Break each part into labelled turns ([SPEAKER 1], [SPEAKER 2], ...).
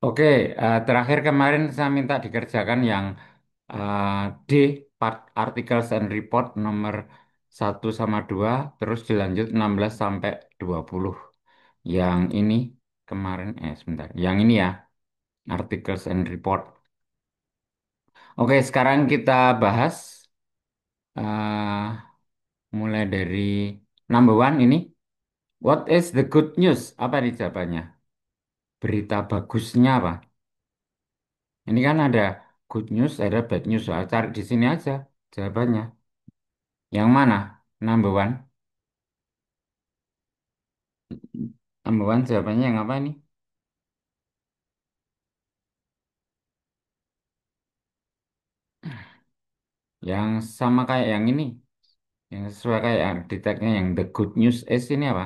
[SPEAKER 1] Oke, terakhir kemarin saya minta dikerjakan yang eh, D, part Articles and Report nomor 1 sama 2, terus dilanjut 16 sampai 20. Yang ini kemarin, sebentar, yang ini ya, Articles and Report. Oke, sekarang kita bahas eh, mulai dari number one ini. What is the good news? Apa nih jawabannya? Berita bagusnya apa? Ini kan ada good news, ada bad news. Cari di sini aja jawabannya. Yang mana? Number one. Number one jawabannya yang apa ini? Yang sama kayak yang ini. Yang sesuai kayak di tagnya yang the good news is ini apa?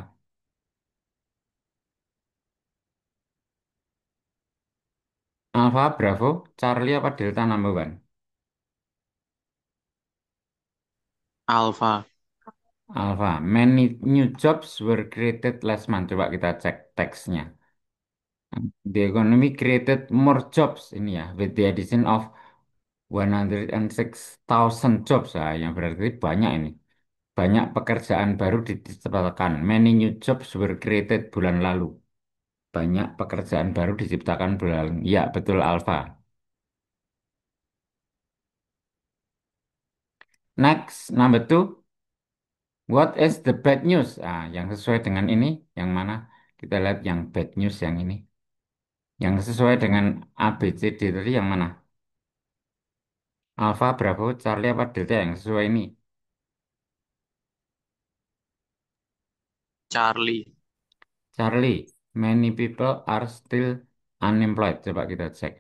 [SPEAKER 1] Alpha, Bravo, Charlie apa Delta number one?
[SPEAKER 2] Alpha.
[SPEAKER 1] Alpha. Many new jobs were created last month. Coba kita cek teksnya. The economy created more jobs ini ya, with the addition of 106,000 jobs. Ah, yang berarti banyak ini. Banyak pekerjaan baru diciptakan. Many new jobs were created bulan lalu. Banyak pekerjaan baru diciptakan bulan. Ya, betul Alfa. Next, number two. What is the bad news? Ah, yang sesuai dengan ini, yang mana? Kita lihat yang bad news yang ini. Yang sesuai dengan A, B, C, D tadi yang mana? Alpha, Bravo, Charlie apa Delta yang sesuai ini?
[SPEAKER 2] Charlie.
[SPEAKER 1] Charlie, many people are still unemployed. Coba kita cek.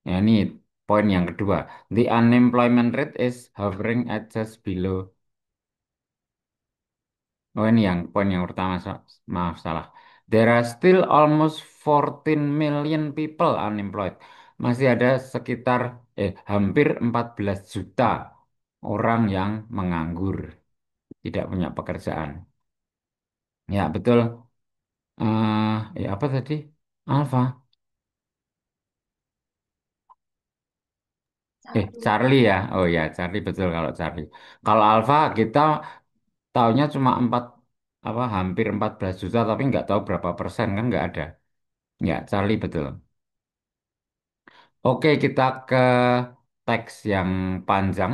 [SPEAKER 1] Ya, ini poin yang kedua. The unemployment rate is hovering at just below. Oh, ini yang poin yang pertama. Maaf, salah. There are still almost 14 million people unemployed. Masih ada sekitar, hampir 14 juta orang yang menganggur, tidak punya pekerjaan. Ya, betul. Ya apa tadi? Alfa. Charlie ya. Oh ya, Charlie betul kalau Charlie. Kalau Alfa kita tahunya cuma hampir 14 juta tapi nggak tahu berapa persen kan nggak ada. Ya, Charlie betul. Oke, kita ke teks yang panjang.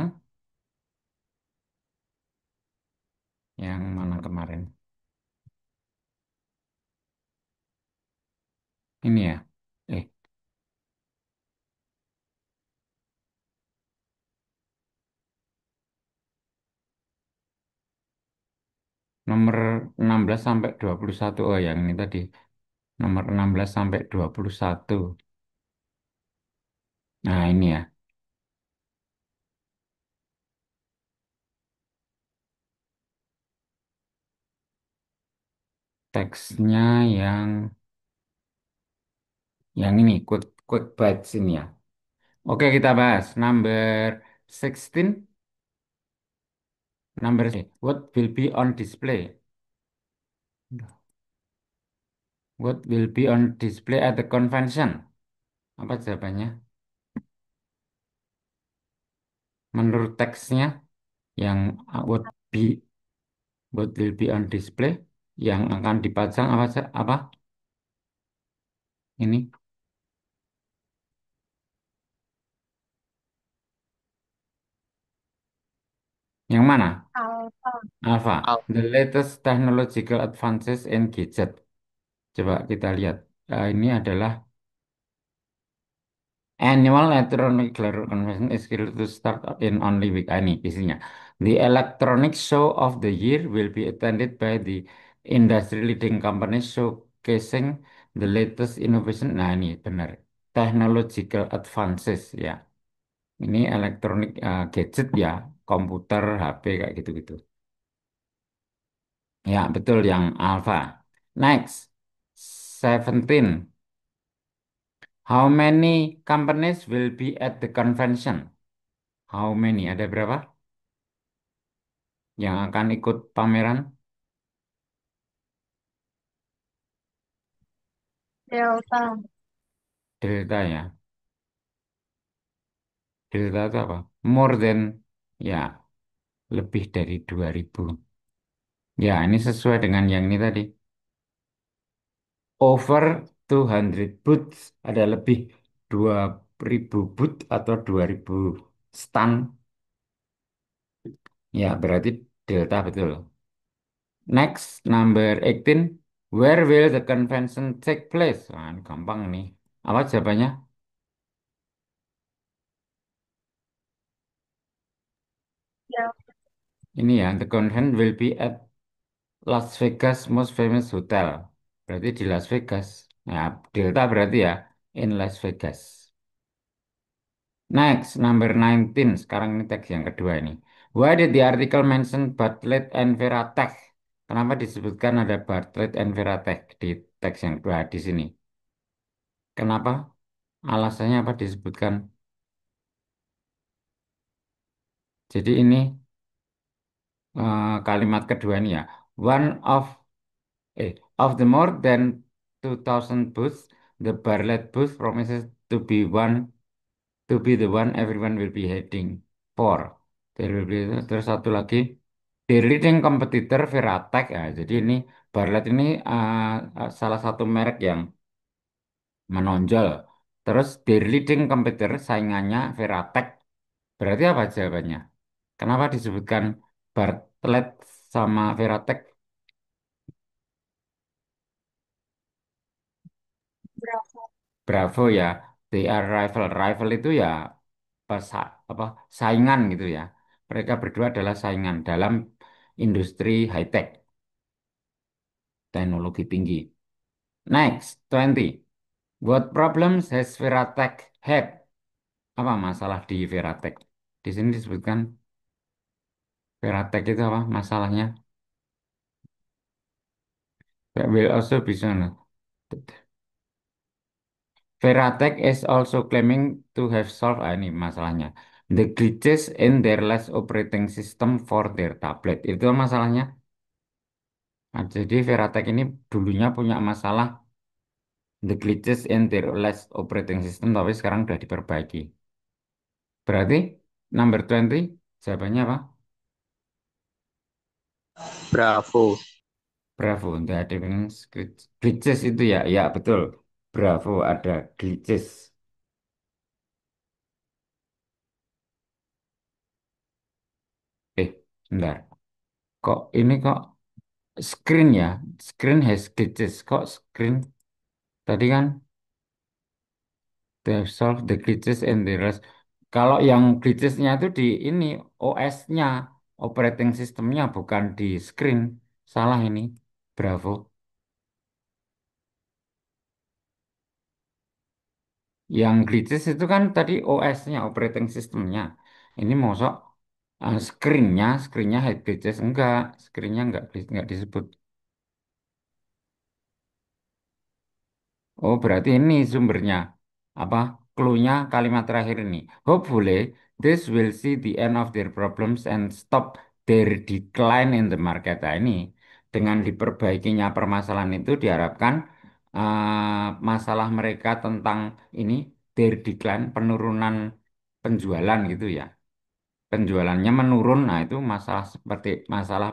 [SPEAKER 1] Yang mana kemarin? Ini ya. Eh, nomor 16 sampai 21. Oh, yang ini tadi. Nomor 16 sampai 21. Nah, ini ya. Teksnya yang ini, quick, quick bites ini ya. Oke, kita bahas. Number 16. What will be on display? What will be on display at the convention? Apa jawabannya? Menurut teksnya, yang be what will be on display, yang akan dipajang apa? Ini yang mana? Alpha.
[SPEAKER 2] Al-
[SPEAKER 1] The latest technological advances in gadget. Coba kita lihat. Ini adalah Annual Electronic Glider Convention is scheduled to start in only week. Ini isinya. The electronic show of the year will be attended by the industry leading companies showcasing the latest innovation. Nah, ini benar. Technological advances ya. Ini elektronik gadget ya, komputer, HP kayak gitu-gitu. Ya, betul yang alpha. Next, 17. How many companies will be at the convention? How many? Ada berapa yang akan ikut pameran?
[SPEAKER 2] Delta.
[SPEAKER 1] Delta ya. Delta itu apa? More than, ya, lebih dari 2000. Ya, ini sesuai dengan yang ini tadi. Over 200 boots, ada lebih 2000 boot atau 2000 stand. Ya, berarti Delta betul. Next, number 18. Where will the convention take place? Wah, ini gampang nih. Apa jawabannya?
[SPEAKER 2] Ya,
[SPEAKER 1] Ini ya, the convention will be at Las Vegas most famous hotel. Berarti di Las Vegas. Ya, Delta berarti ya, in Las Vegas. Next, number 19. Sekarang ini teks yang kedua ini. Why did the article mention Bartlett and Veratech? Kenapa disebutkan ada Bartlett and Veratech di teks yang kedua di sini? Kenapa? Alasannya apa disebutkan? Jadi ini kalimat kedua ini ya. One of eh of the more than 2000 booths, the Bartlett booth promises to be one to be the one everyone will be heading for. There will be terus satu lagi the leading competitor Veratech ya. Jadi ini Bartlett ini salah satu merek yang menonjol. Terus the leading competitor saingannya Veratech. Berarti apa jawabannya? Kenapa disebutkan Bartlett sama Veratech?
[SPEAKER 2] Bravo.
[SPEAKER 1] Bravo ya, they are rival. Rival itu ya apa saingan gitu ya. Mereka berdua adalah saingan dalam industri high tech, teknologi tinggi. Next, 20. What problems has Veratech had? Apa masalah di Veratech? Di sini disebutkan Veratech itu apa masalahnya? Will also be shown. Veratech is also claiming to have solved ini masalahnya. The glitches in their last operating system for their tablet. Itu masalahnya. Nah, jadi Veratech ini dulunya punya masalah the glitches in their last operating system, tapi sekarang sudah diperbaiki. Berarti number 20 jawabannya apa?
[SPEAKER 2] Bravo.
[SPEAKER 1] Bravo. The difference glitches itu ya, ya betul. Bravo ada glitches. Bentar. Kok ini kok screen ya? Screen has glitches. Kok screen? Tadi kan they have solved the glitches and the rest. Kalau yang glitchesnya itu di ini OS-nya, operating systemnya bukan di screen. Salah ini. Bravo. Yang glitches itu kan tadi OS-nya, operating systemnya. Ini mosok screen-nya head glitches enggak, screen-nya enggak disebut. Oh, berarti ini sumbernya. Apa? Clue-nya kalimat terakhir ini. Hopefully, this will see the end of their problems and stop their decline in the market. Nah, ini dengan diperbaikinya permasalahan itu diharapkan masalah mereka tentang ini their decline, penurunan penjualan gitu ya. Penjualannya menurun. Nah, itu masalah seperti masalah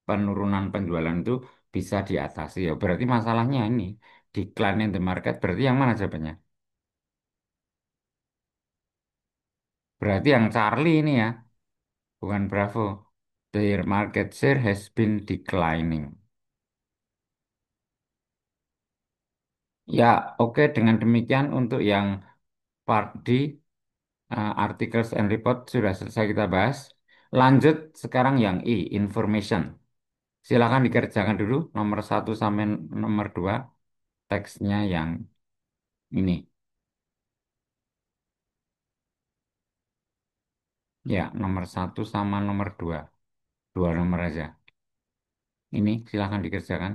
[SPEAKER 1] penurunan penjualan itu bisa diatasi ya. Berarti masalahnya ini decline in the market. Berarti yang mana jawabannya? Berarti yang Charlie ini ya, bukan Bravo. Their market share has been declining. Ya, oke. Dengan demikian untuk yang part D, articles and report sudah selesai kita bahas. Lanjut sekarang yang I, information. Silakan dikerjakan dulu nomor satu sampai nomor 2 teksnya yang ini. Ya, nomor satu sama nomor 2. Dua nomor aja. Ini silakan dikerjakan.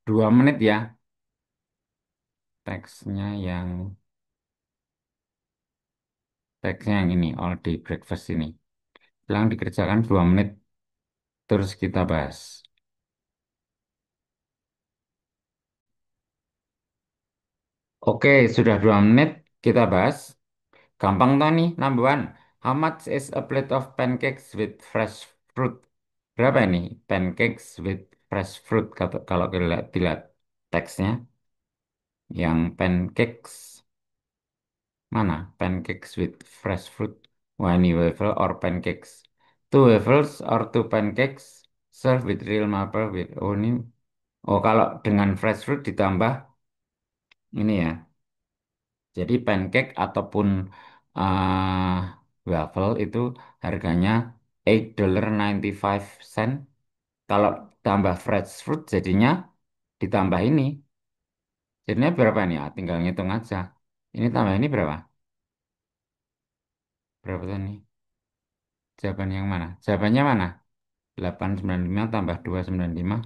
[SPEAKER 1] 2 menit ya. Teksnya yang teksnya yang ini, all day breakfast ini. Silakan dikerjakan 2 menit. Terus kita bahas. Oke, sudah 2 menit kita bahas. Gampang tuh nih, number one. How much is a plate of pancakes with fresh fruit? Berapa ini? Pancakes with fresh fruit. Kalau dilihat teksnya. Yang pancakes. Mana? Pancakes with fresh fruit. One waffle or pancakes. Two waffles or two pancakes. Serve with real maple with onion. Oh, kalau dengan fresh fruit ditambah ini ya. Jadi pancake ataupun waffle itu harganya $8.95. Kalau tambah fresh fruit jadinya ditambah ini. Jadinya berapa nih? Ya, tinggal ngitung aja. Ini tambah ini berapa? Berapa tadi? Jawaban yang mana? Jawabannya mana? 895 tambah 295.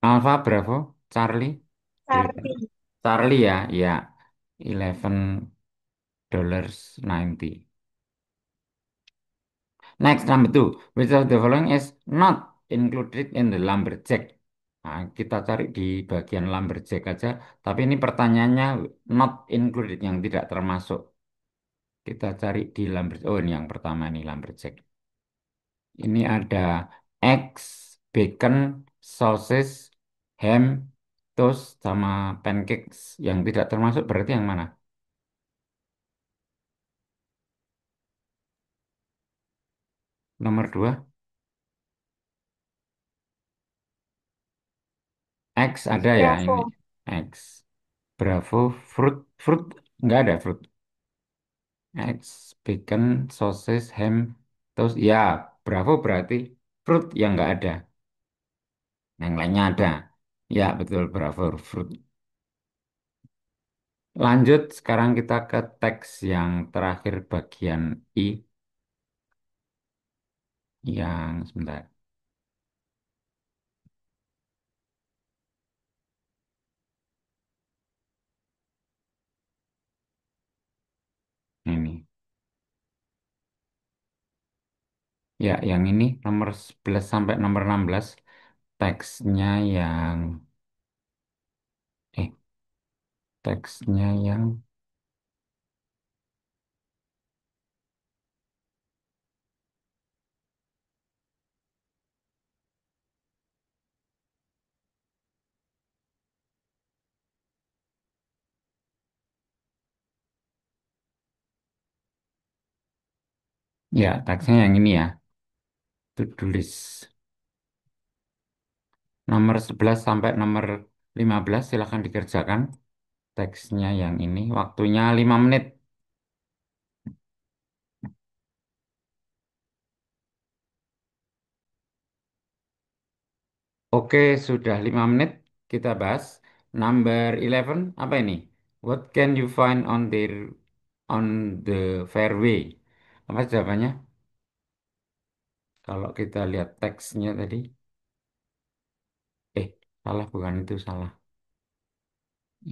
[SPEAKER 1] Alpha, Bravo, Charlie, Delta.
[SPEAKER 2] Charlie.
[SPEAKER 1] Charlie ya, ya. 11.90. Next, number two. Which of the following is not included in the lumberjack? Nah, kita cari di bagian lumberjack aja. Tapi ini pertanyaannya not included, yang tidak termasuk. Kita cari di lumberjack. Oh, ini yang pertama nih lumberjack. Ini ada eggs, bacon, sausage, ham, toast, sama pancakes. Yang tidak termasuk berarti yang mana? Nomor dua, eggs ada ya ini.
[SPEAKER 2] Bravo.
[SPEAKER 1] Eggs. Bravo, fruit, fruit, nggak ada fruit. Eggs, bacon, sausage, ham, toast. Ya, bravo berarti fruit yang nggak ada. Yang lainnya ada. Ya, betul, bravo, fruit. Lanjut, sekarang kita ke teks yang terakhir bagian I. Yang sebentar. Ini. Ya, yang ini nomor 11 sampai nomor 16. Teksnya yang eh teksnya yang ya, teksnya yang ini ya. To-do list. Nomor 11 sampai nomor 15 silahkan dikerjakan. Teksnya yang ini waktunya 5 menit. Oke, sudah 5 menit kita bahas. Number 11 apa ini? What can you find on the fairway? Apa jawabannya? Kalau kita lihat teksnya tadi, eh salah, bukan itu, salah.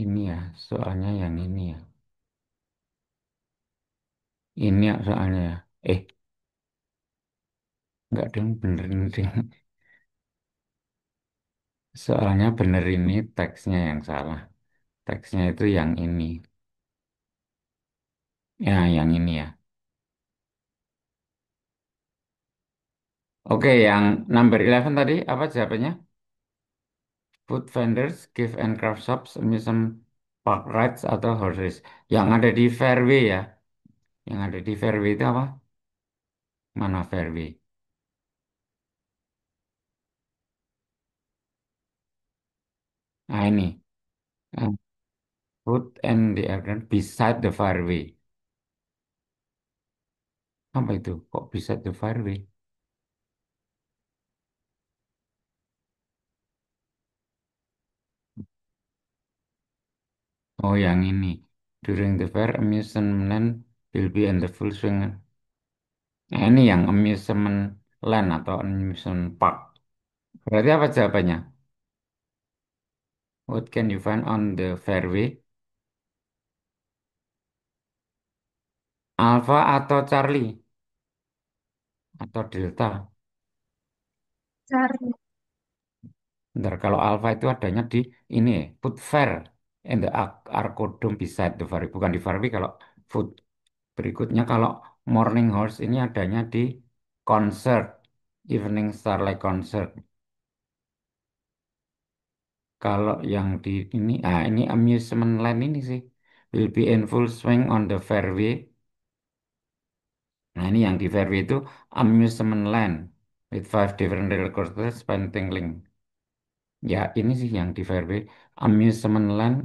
[SPEAKER 1] Ini ya, soalnya yang ini ya. Ini ya soalnya ya. Eh, enggak dong, bener ini ding. Soalnya bener ini teksnya yang salah. Teksnya itu yang ini. Ya, yang ini ya. Oke, yang number 11 tadi apa jawabannya? Food vendors, gift and craft shops, amusement park rides atau horse race. Yang ada di Fairway ya. Yang ada di Fairway itu apa? Mana Fairway? Nah ini. Eh, Food and the garden beside the fairway. Apa itu? Kok beside the fairway? Oh, yang ini. During the fair, amusement will be in the full swing. Nah, ini yang amusement land atau amusement park. Berarti apa jawabannya? What can you find on the fairway? Alpha atau Charlie? Atau Delta?
[SPEAKER 2] Charlie.
[SPEAKER 1] Bentar, kalau alpha itu adanya di ini, food fair and the Arcodome beside the Farwi. Bukan di Farwi kalau food. Berikutnya kalau Morning Horse ini adanya di concert, Evening Starlight Concert. Kalau yang di ini, ini amusement land ini sih. Will be in full swing on the fairway. Nah ini yang di fairway itu amusement land with five different roller coasters, painting link. Ya ini sih yang di fairway amusement land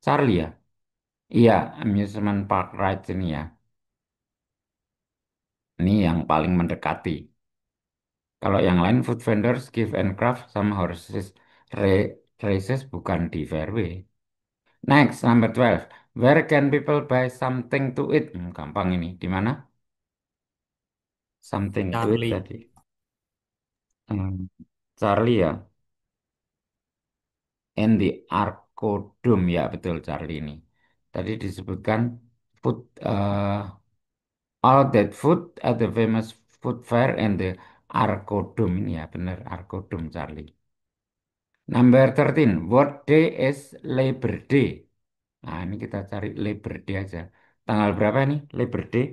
[SPEAKER 1] Charlie ya. Iya amusement park rides ini ya. Ini yang paling mendekati. Kalau yang lain food vendors, gift and craft sama horses races bukan di fairway. Next, number 12. Where can people buy something to eat? Gampang ini. Di mana? Something to eat
[SPEAKER 3] Charlie.
[SPEAKER 1] tadi. Hmm, Charlie ya. And the Arcodome. Ya, betul Charlie ini. Tadi disebutkan food, all that food at the famous food fair and the Arcodome. Ini ya, benar. Arcodome Charlie. Number 13. What day is Labor Day? Nah, ini kita cari Labor Day aja. Tanggal berapa nih Labor Day?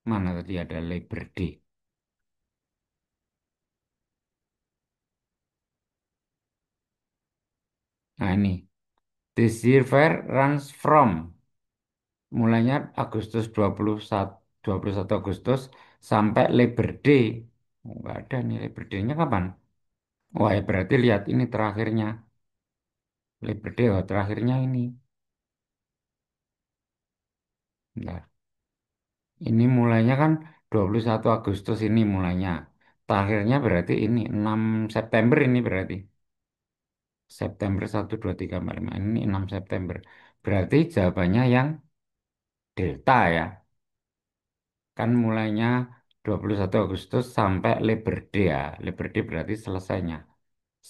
[SPEAKER 1] Mana tadi ada Labor Day? Nah, ini. This year fair runs from mulainya Agustus 21 Agustus sampai Labor Day. Oh, nggak ada nih Labor Day-nya kapan? Wah, ya berarti lihat ini terakhirnya. Labor Day, oh, terakhirnya ini. Bentar. Ini mulainya kan 21 Agustus ini mulainya. Terakhirnya berarti ini 6 September ini berarti. September 1, 2, 3, 4, 5. Ini 6 September. Berarti jawabannya yang Delta ya. Kan mulainya 21 Agustus sampai Labor Day ya. Labor Day berarti selesainya.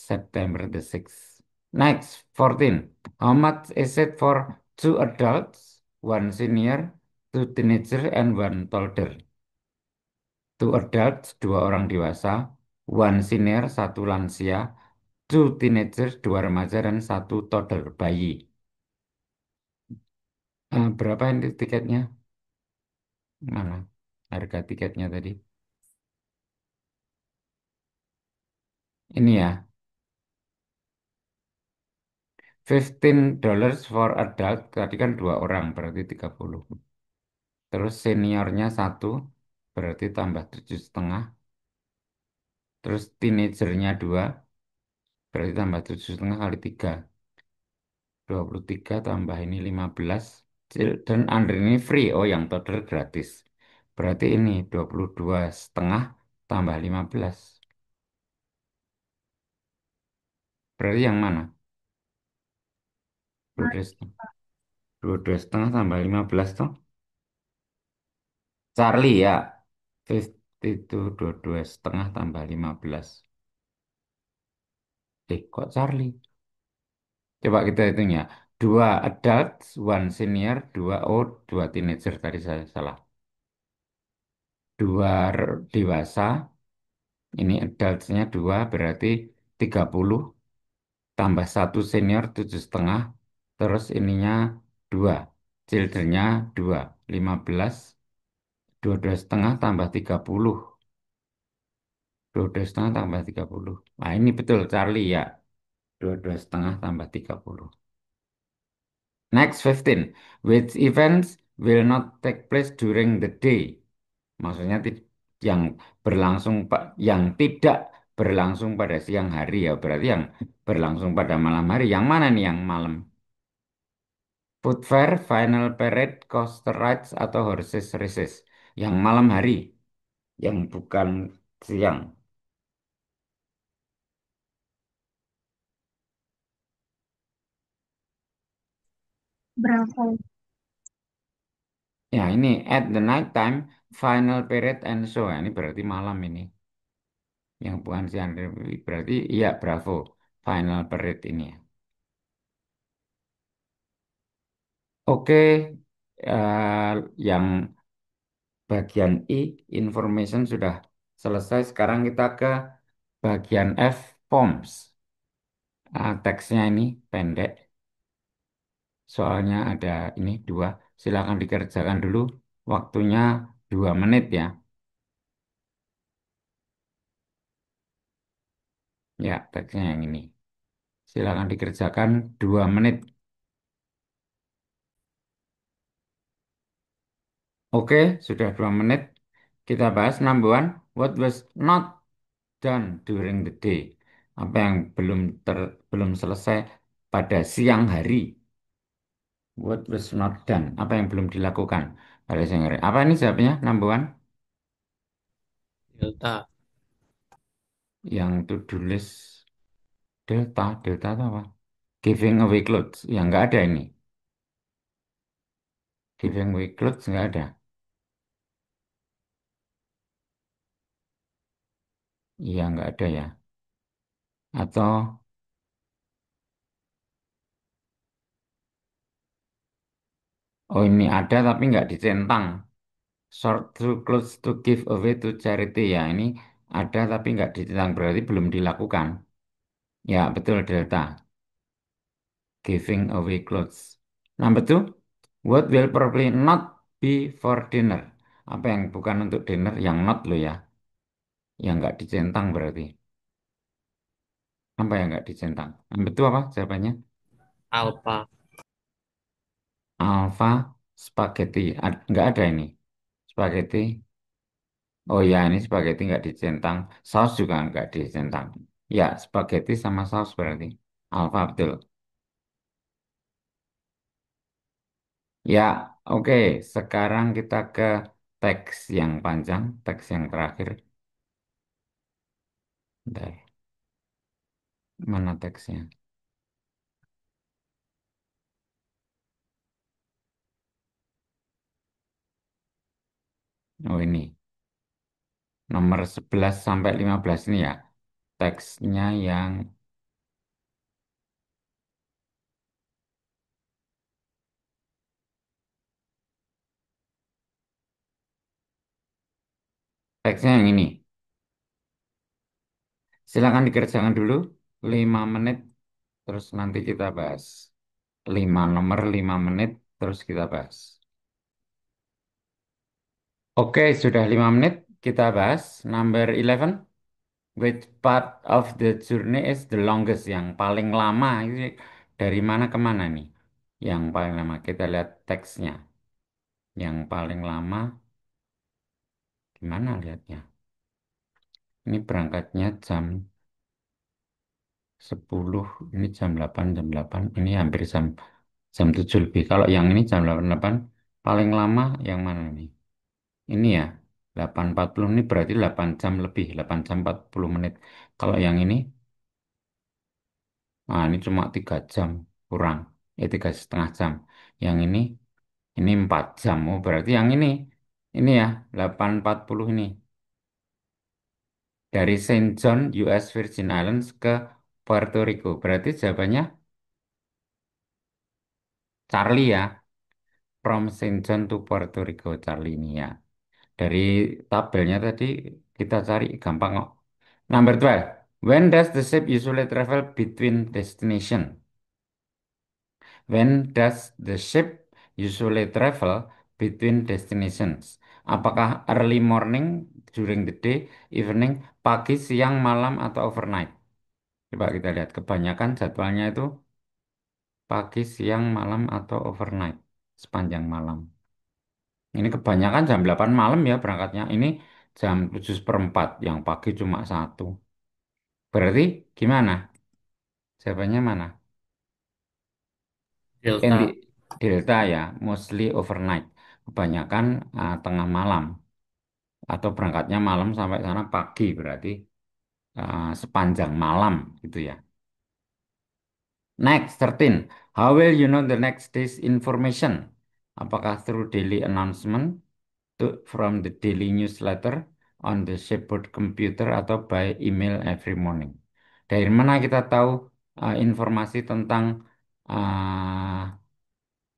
[SPEAKER 1] September the 6th. Next, 14. How much is it for two adults, one senior, two teenager, and one toddler? Two adults, dua orang dewasa, one senior, satu lansia, two teenagers, dua remaja, dan satu toddler, bayi. Berapa ini tiketnya? Mana? Harga tiketnya tadi. Ini ya. $15 for adult, tadi kan dua orang, berarti 30. Terus seniornya satu, berarti tambah 7,5. Terus teenagernya dua, berarti tambah 7,5 kali 3. 23 tambah ini 15. Dan under ini free, oh yang total gratis. Berarti ini 22,5 tambah 15. Berarti yang mana? 22,5 tambah 15 tuh. Charlie ya. 50 itu 22,5 tambah 15. Kok Charlie? Coba kita hitung ya. Dua adult, one senior, dua teenager tadi saya salah. Dua dewasa, ini adultsnya dua berarti 30 tambah satu senior 7,5. Terus ininya dua, childrennya dua, 15. 22,5 tambah 30. 22,5 tambah 30. Nah ini betul Charlie ya. 22,5 tambah 30. Next 15. Which events will not take place during the day? Maksudnya yang yang tidak berlangsung pada siang hari ya. Berarti yang berlangsung pada malam hari. Yang mana nih yang malam? Food fair, final parade, coaster rides, atau horses races? Yang malam hari. Yang bukan siang.
[SPEAKER 2] Bravo.
[SPEAKER 1] Ya ini at the night time, final parade and show. Ya, ini berarti malam ini. Yang bukan siang berarti iya Bravo final parade ini ya. Oke, yang Bagian I, information sudah selesai. Sekarang kita ke bagian F, forms. Teksnya ini pendek, soalnya ada ini dua. Silakan dikerjakan dulu. Waktunya 2 menit ya. Ya, teksnya yang ini. Silakan dikerjakan 2 menit. Oke, sudah 2 menit. Kita bahas number one. What was not done during the day? Apa yang belum selesai pada siang hari? What was not done? Apa yang belum dilakukan pada siang hari? Apa ini jawabnya? Number one.
[SPEAKER 2] Delta.
[SPEAKER 1] Yang to-do list delta. Delta itu apa? Giving away clothes. Ya, nggak ada ini. Giving away clothes nggak ada. Iya, nggak ada ya. Atau, oh ini ada tapi nggak dicentang. Short through clothes to give away to charity. Ya, ini ada tapi nggak dicentang. Berarti belum dilakukan. Ya, betul delta. Giving away clothes. Number two, what will probably not be for dinner? Apa yang bukan untuk dinner? Yang not lo ya. Yang nggak dicentang berarti. Apa yang nggak dicentang? Number two apa jawabannya?
[SPEAKER 2] Alpha.
[SPEAKER 1] Alpha spaghetti. Nggak ada ini. Spaghetti. Oh ya, ini spaghetti nggak dicentang. Saus juga nggak dicentang. Ya, spaghetti sama saus berarti. Alpha betul. Ya, oke. Sekarang kita ke teks yang panjang, teks yang terakhir. Bentar, mana teksnya? Oh ini, nomor 11 sampai 15 ini ya. Teksnya yang, teksnya yang ini. Silakan dikerjakan dulu 5 menit, terus nanti kita bahas. 5 menit, terus kita bahas. Oke, sudah 5 menit, kita bahas. Number 11, which part of the journey is the longest? Yang paling lama, ini dari mana ke mana nih? Yang paling lama, kita lihat teksnya. Yang paling lama, gimana lihatnya? Ini berangkatnya jam 10, ini jam 8, ini hampir jam 7 lebih. Kalau yang ini jam 8, paling lama yang mana ini? Ini ya, 8.40 ini berarti 8 jam lebih, 8 jam 40 menit. Kalau yang nah ini cuma 3 jam kurang, 3,5 jam. Yang ini 4 jam. Oh, berarti yang ini ya, 8.40 ini. Dari Saint John, US Virgin Islands ke Puerto Rico. Berarti jawabannya Charlie ya. From Saint John to Puerto Rico, Charlie ini ya. Dari tabelnya tadi kita cari gampang kok. Number 12. When does the ship usually travel between destination? When does the ship usually travel between destinations? Apakah early morning, during the day, evening, pagi, siang, malam, atau overnight? Coba kita lihat. Kebanyakan jadwalnya itu pagi, siang, malam, atau overnight. Sepanjang malam. Ini kebanyakan jam 8 malam ya berangkatnya. Ini jam 7 seperempat. Yang pagi cuma satu. Berarti gimana? Jawabannya mana? Yang di
[SPEAKER 2] Delta.
[SPEAKER 1] Delta ya, mostly overnight. Kebanyakan tengah malam. Atau berangkatnya malam sampai sana pagi. Berarti sepanjang malam gitu ya. Next, 13. How will you know the next day's information? Apakah through daily announcement, from the daily newsletter, on the shipboard computer, atau by email every morning? Dari mana kita tahu informasi tentang uh,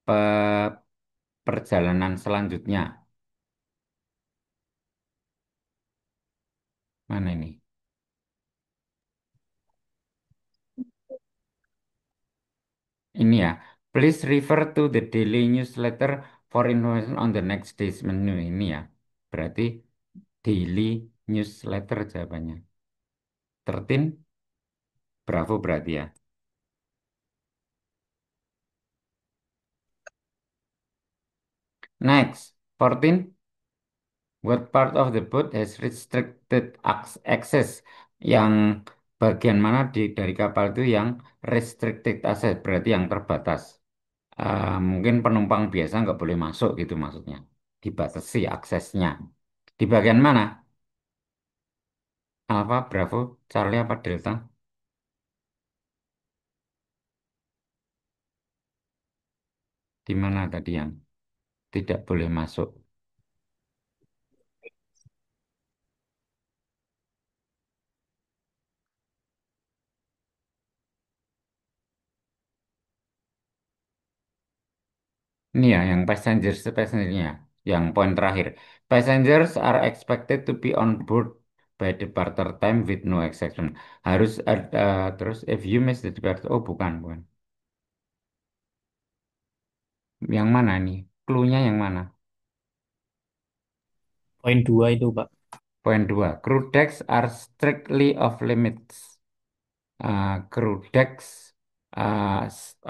[SPEAKER 1] pe- perjalanan selanjutnya? Mana ini? Ini ya. Please refer to the daily newsletter for information on the next day's menu. Ini ya. Berarti daily newsletter jawabannya. 13, bravo berarti ya. Next, 14. What part of the boat has restricted access? Yang bagian mana dari kapal itu yang restricted access, berarti yang terbatas. Mungkin penumpang biasa nggak boleh masuk gitu maksudnya. Dibatasi aksesnya. Di bagian mana? Alpha, Bravo, Charlie apa Delta? Di mana tadi yang tidak boleh masuk? Ini ya, yang passengernya, yang poin terakhir. Passengers are expected to be on board by departure time with no exception. Harus ada terus if you miss the departure. Oh, bukan, bukan. Yang mana nih? Clue-nya yang mana?
[SPEAKER 3] Poin 2 itu, Pak.
[SPEAKER 1] Poin 2. Crew decks are strictly off limits. Crew decks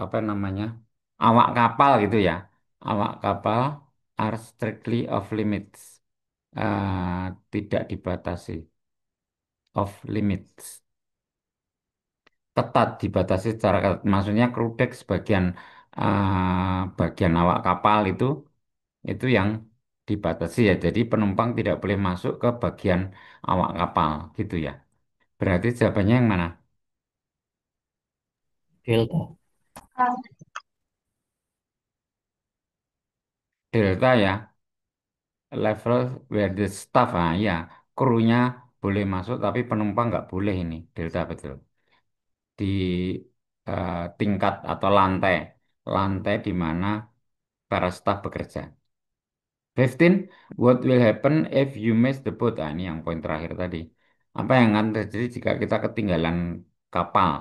[SPEAKER 1] apa namanya? Awak kapal gitu ya. Awak kapal are strictly off limits. Tidak dibatasi, off limits, ketat dibatasi secara ketat. Maksudnya crew deck sebagian bagian awak kapal itu yang dibatasi ya. Jadi penumpang tidak boleh masuk ke bagian awak kapal gitu ya. Berarti jawabannya yang mana?
[SPEAKER 3] Delta.
[SPEAKER 1] Delta ya. Level where the staff, ya, krunya boleh masuk tapi penumpang nggak boleh ini. Delta betul. Di tingkat atau lantai, lantai di mana para staf bekerja. 15, what will happen if you miss the boat? Ini yang poin terakhir tadi. Apa yang akan terjadi jika kita ketinggalan kapal?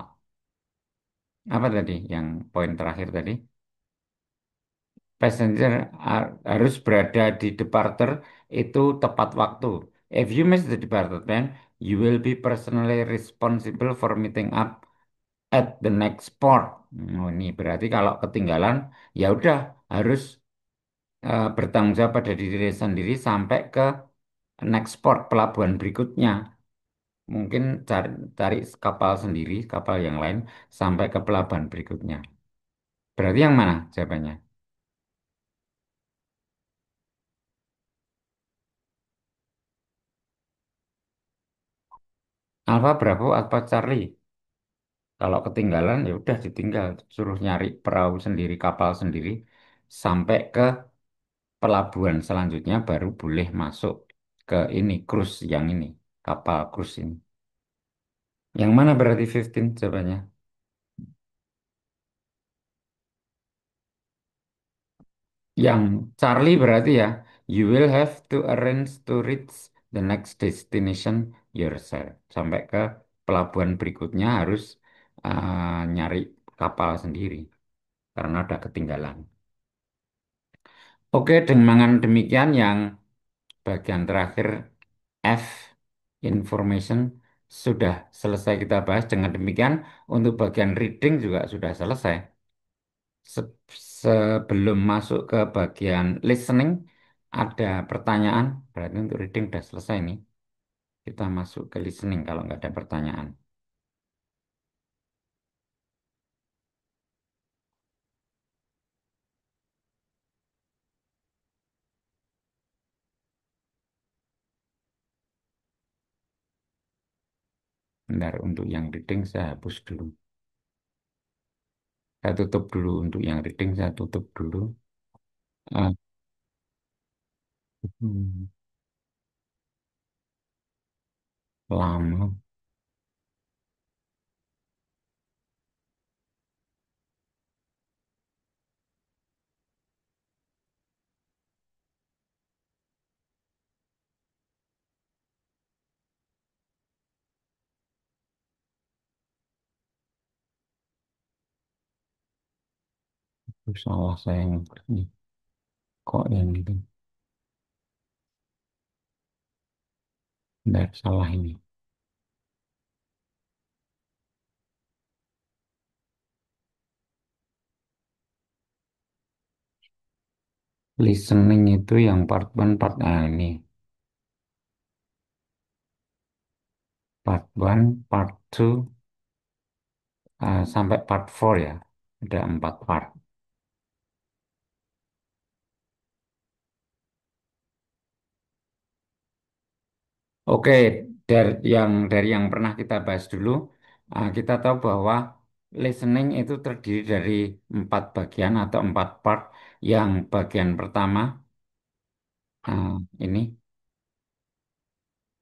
[SPEAKER 1] Apa tadi yang poin terakhir tadi? Passenger harus berada di departure itu tepat waktu. If you miss the departure time, you will be personally responsible for meeting up at the next port. Oh, ini berarti kalau ketinggalan, ya udah harus bertanggung jawab pada diri sendiri sampai ke next port, pelabuhan berikutnya. Mungkin cari kapal sendiri, kapal yang lain, sampai ke pelabuhan berikutnya. Berarti yang mana jawabannya? Alfa, Bravo, Alpha, Charlie. Kalau ketinggalan ya udah ditinggal, suruh nyari perahu sendiri, kapal sendiri, sampai ke pelabuhan selanjutnya baru boleh masuk ke ini, cruise yang ini, kapal cruise ini. Yang mana berarti 15 jawabannya? Yang Charlie berarti ya, you will have to arrange to reach the next destination yourself. Sampai ke pelabuhan berikutnya harus nyari kapal sendiri karena udah ketinggalan. Oke, dengan demikian yang bagian terakhir F, information, sudah selesai kita bahas. Dengan demikian untuk bagian reading juga sudah selesai. Se- Sebelum masuk ke bagian listening, ada pertanyaan. Berarti untuk reading sudah selesai nih. Kita masuk ke listening kalau nggak ada pertanyaan. Bentar, untuk yang reading saya hapus dulu. Saya tutup dulu untuk yang reading, saya tutup dulu. Ah, hmm, lama. Salah saya yang ini. Kok yang itu? Tidak salah ini. Listening itu yang part one, part ini. Part one, part two, sampai part four ya. Ada 4 part. Oke, dari yang pernah kita bahas dulu, kita tahu bahwa listening itu terdiri dari 4 bagian atau 4 part. Yang bagian pertama ini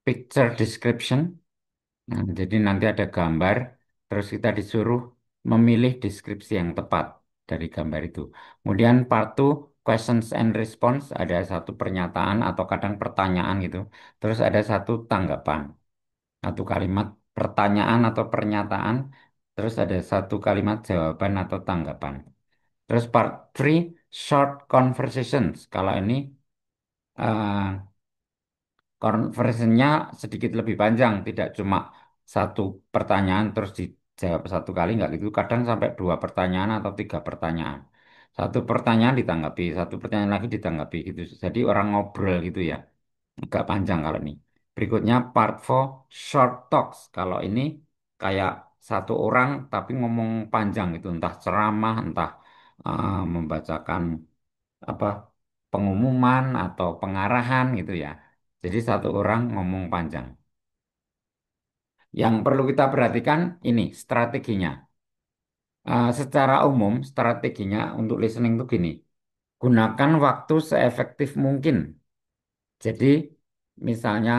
[SPEAKER 1] picture description. Nah, jadi nanti ada gambar, terus kita disuruh memilih deskripsi yang tepat dari gambar itu. Kemudian part 2, questions and response, ada satu pernyataan atau kadang pertanyaan gitu. Terus ada satu tanggapan, satu kalimat pertanyaan atau pernyataan, terus ada satu kalimat jawaban atau tanggapan. Terus part 3, short conversations. Kalau ini eh, conversionnya sedikit lebih panjang, tidak cuma satu pertanyaan terus dijawab satu kali, nggak gitu. Kadang sampai 2 pertanyaan atau 3 pertanyaan. Satu pertanyaan ditanggapi, satu pertanyaan lagi ditanggapi gitu. Jadi orang ngobrol gitu ya, agak panjang kalau ini. Berikutnya part 4, short talks. Kalau ini kayak satu orang tapi ngomong panjang gitu, entah ceramah, entah membacakan apa pengumuman atau pengarahan gitu ya. Jadi satu orang ngomong panjang. Yang perlu kita perhatikan ini strateginya. Secara umum strateginya untuk listening itu gini. Gunakan waktu seefektif mungkin. Jadi misalnya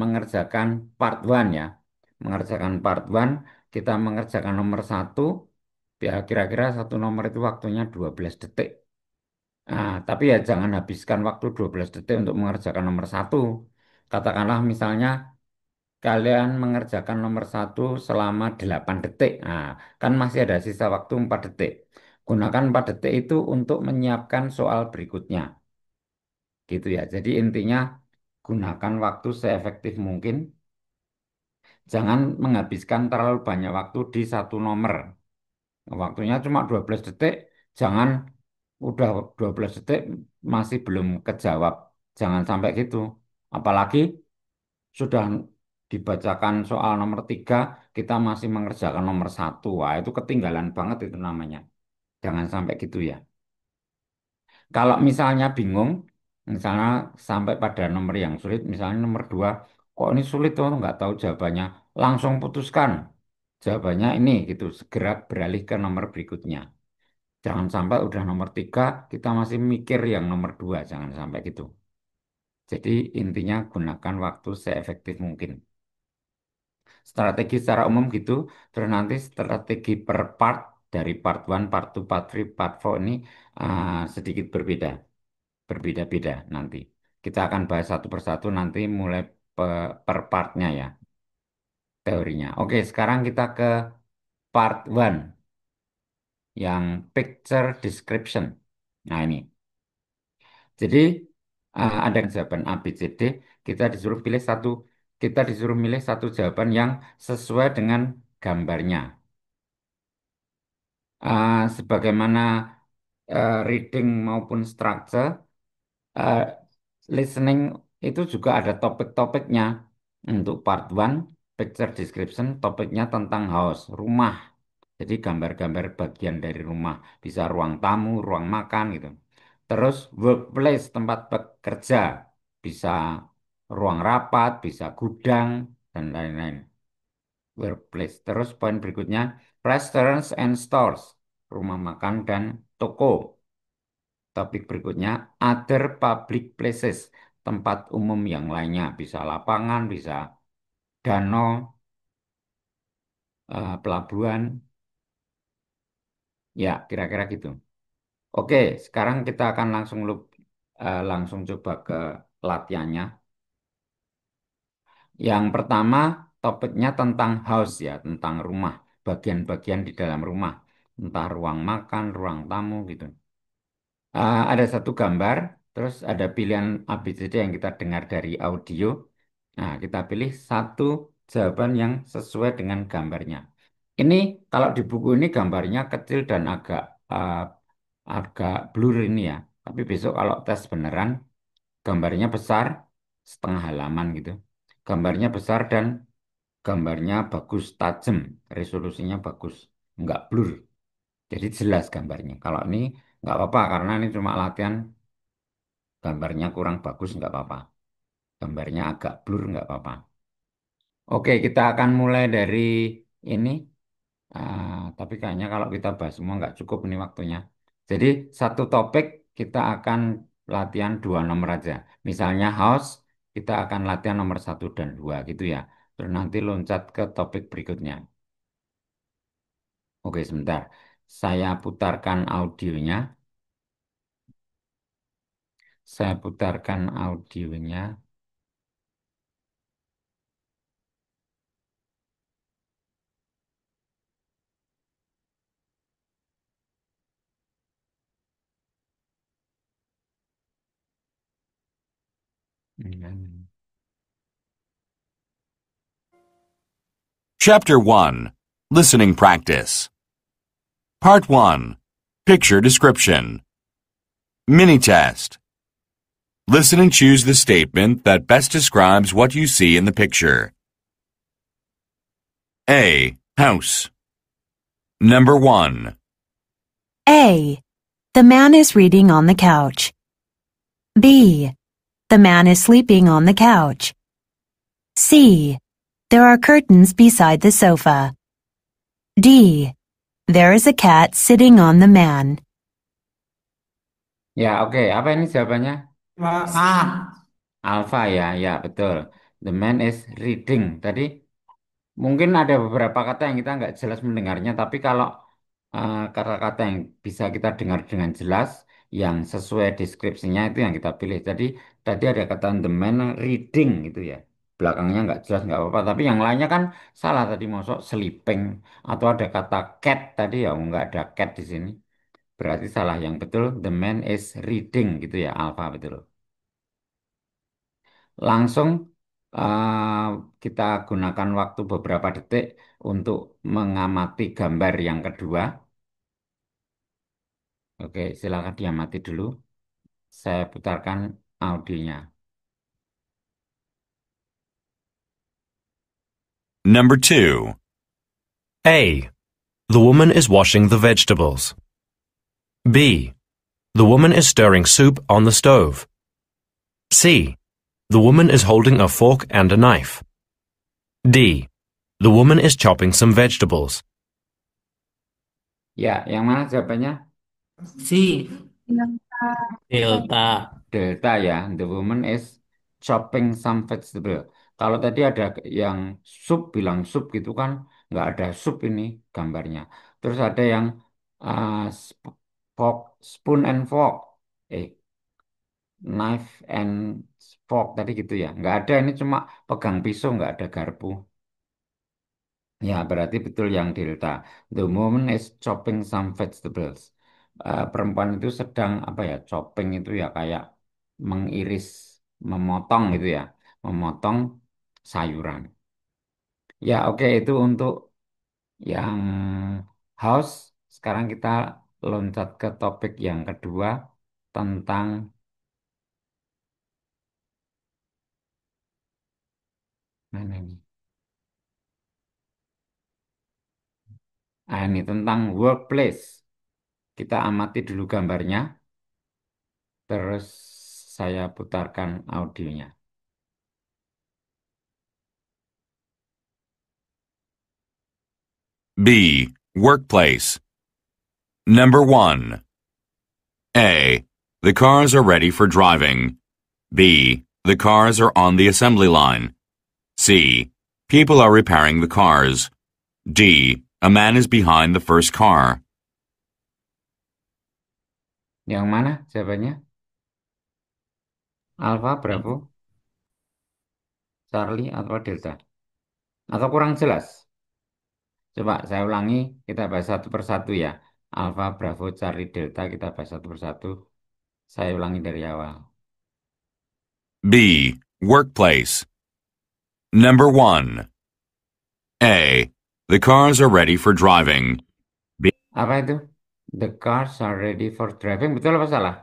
[SPEAKER 1] mengerjakan part one ya. Mengerjakan part one, kita mengerjakan nomor satu, ya kira-kira satu nomor itu waktunya 12 detik. Tapi ya jangan habiskan waktu 12 detik untuk mengerjakan nomor satu. Katakanlah misalnya kalian mengerjakan nomor satu selama 8 detik. Kan masih ada sisa waktu 4 detik. Gunakan 4 detik itu untuk menyiapkan soal berikutnya. Gitu ya. Jadi intinya gunakan waktu seefektif mungkin. Jangan menghabiskan terlalu banyak waktu di satu nomor. Waktunya cuma 12 detik. Jangan udah 12 detik masih belum kejawab. Jangan sampai gitu. Apalagi sudah dibacakan soal nomor 3, kita masih mengerjakan nomor satu. Wah, itu ketinggalan banget itu namanya. Jangan sampai gitu ya. Kalau misalnya bingung, misalnya sampai pada nomor yang sulit, misalnya nomor 2, kok ini sulit tuh, nggak tahu jawabannya, langsung putuskan. Jawabannya ini gitu, segera beralih ke nomor berikutnya. Jangan sampai udah nomor 3, kita masih mikir yang nomor 2, jangan sampai gitu. Jadi intinya gunakan waktu seefektif mungkin. Strategi secara umum gitu, terus nanti strategi per part dari part one, part 2, part 3, part 4 ini sedikit berbeda, berbeda-beda nanti. Kita akan bahas satu persatu nanti mulai per partnya ya, teorinya. Oke, sekarang kita ke part one yang picture description. Nah ini, jadi ada jawaban A, B, C, D, kita disuruh pilih satu, kita disuruh milih satu jawaban yang sesuai dengan gambarnya. Sebagaimana reading maupun structure, eh, listening itu juga ada topik-topiknya. Untuk part one, picture description, topiknya tentang house, rumah. Jadi gambar-gambar bagian dari rumah, bisa ruang tamu, ruang makan gitu. Terus workplace, tempat bekerja, bisa ruang rapat, bisa gudang, dan lain-lain. Workplace. Terus poin berikutnya, restaurants and stores, rumah makan dan toko. Topik berikutnya, other public places, tempat umum yang lainnya, bisa lapangan, bisa danau, pelabuhan, ya kira-kira gitu. Oke, sekarang kita akan langsung coba ke latihannya. Yang pertama, topiknya tentang house ya, tentang rumah, bagian-bagian di dalam rumah, entah ruang makan, ruang tamu gitu. Ada satu gambar, terus ada pilihan ABCD yang kita dengar dari audio. Nah, kita pilih satu jawaban yang sesuai dengan gambarnya. Ini kalau di buku ini gambarnya kecil dan agak blur ini ya. Tapi besok kalau tes beneran, gambarnya besar, setengah halaman gitu. Gambarnya besar dan gambarnya bagus, tajam, resolusinya bagus, nggak blur. Jadi jelas gambarnya. Kalau ini nggak apa-apa karena ini cuma latihan, gambarnya kurang bagus nggak apa-apa. Gambarnya agak blur nggak apa-apa. Oke, kita akan mulai dari ini. Tapi kayaknya kalau kita bahas semua nggak cukup ini waktunya. Jadi satu topik kita akan latihan dua nomor aja. Misalnya house, kita akan latihan nomor satu dan dua gitu ya. Terus nanti loncat ke topik berikutnya. Oke, sebentar. Saya putarkan audionya. Saya putarkan audionya. Hmm.
[SPEAKER 4] Chapter 1 Listening Practice. Part 1 Picture Description. Mini Test. Listen and choose the statement that best describes what you see in the picture. A. House. Number 1.
[SPEAKER 5] A. The man is reading on the couch. B. The man is sleeping on the couch. C. There are curtains beside the sofa. D. There is a cat sitting on the man.
[SPEAKER 1] Ya, oke. Apa ini jawabannya?
[SPEAKER 3] A.
[SPEAKER 1] Alpha ya, ya betul. The man is reading. Tadi mungkin ada beberapa kata yang kita nggak jelas mendengarnya, tapi kalau kata-kata yang bisa kita dengar dengan jelas, yang sesuai deskripsinya itu yang kita pilih. Jadi tadi ada kata the man reading gitu ya. Belakangnya nggak jelas nggak apa-apa, tapi yang lainnya kan salah tadi masuk sleeping atau ada kata cat tadi ya nggak ada cat di sini. Berarti salah yang betul the man is reading gitu ya, Alpha betul. Langsung eh, kita gunakan waktu beberapa detik untuk mengamati gambar yang kedua. Oke, silakan diamati dulu. Saya putarkan audionya.
[SPEAKER 4] Number 2.
[SPEAKER 6] A. The woman is washing the vegetables. B. The woman is stirring soup on the stove. C. The woman is holding a fork and a knife. D. The woman is chopping some vegetables.
[SPEAKER 1] Ya, yang mana jawabannya?
[SPEAKER 3] C.
[SPEAKER 2] Yang
[SPEAKER 3] Delta.
[SPEAKER 1] Delta ya. The woman is chopping some vegetable. Kalau tadi ada yang sup, bilang sup gitu kan, nggak ada sup ini gambarnya. Terus ada yang uh, sp- fork, spoon and fork. Eh, knife and fork tadi gitu ya. Nggak ada, ini cuma pegang pisau, nggak ada garpu. Ya, berarti betul yang Delta. The woman is chopping some vegetables. Perempuan itu sedang apa ya? Chopping itu ya kayak mengiris, memotong gitu ya. Memotong sayuran. Ya, oke itu untuk yang house. Sekarang kita loncat ke topik yang kedua tentang mana ini? Ini tentang workplace. Kita amati dulu gambarnya, terus saya putarkan audionya.
[SPEAKER 4] B. Workplace. Number 1. A. The cars are ready for driving. B. The cars are on the assembly line. C. People are repairing the cars. D. A man is behind the first car.
[SPEAKER 1] Yang mana jawabannya? Alpha, Bravo, Charlie, atau Delta? Atau kurang jelas? Coba saya ulangi, kita bahas satu persatu ya. Alpha, Bravo, Charlie, Delta, kita bahas satu persatu. Saya ulangi dari awal.
[SPEAKER 4] B. Workplace. Number 1. A. The cars are ready for driving.
[SPEAKER 1] Apa itu? The cars are ready for driving. Betul apa salah?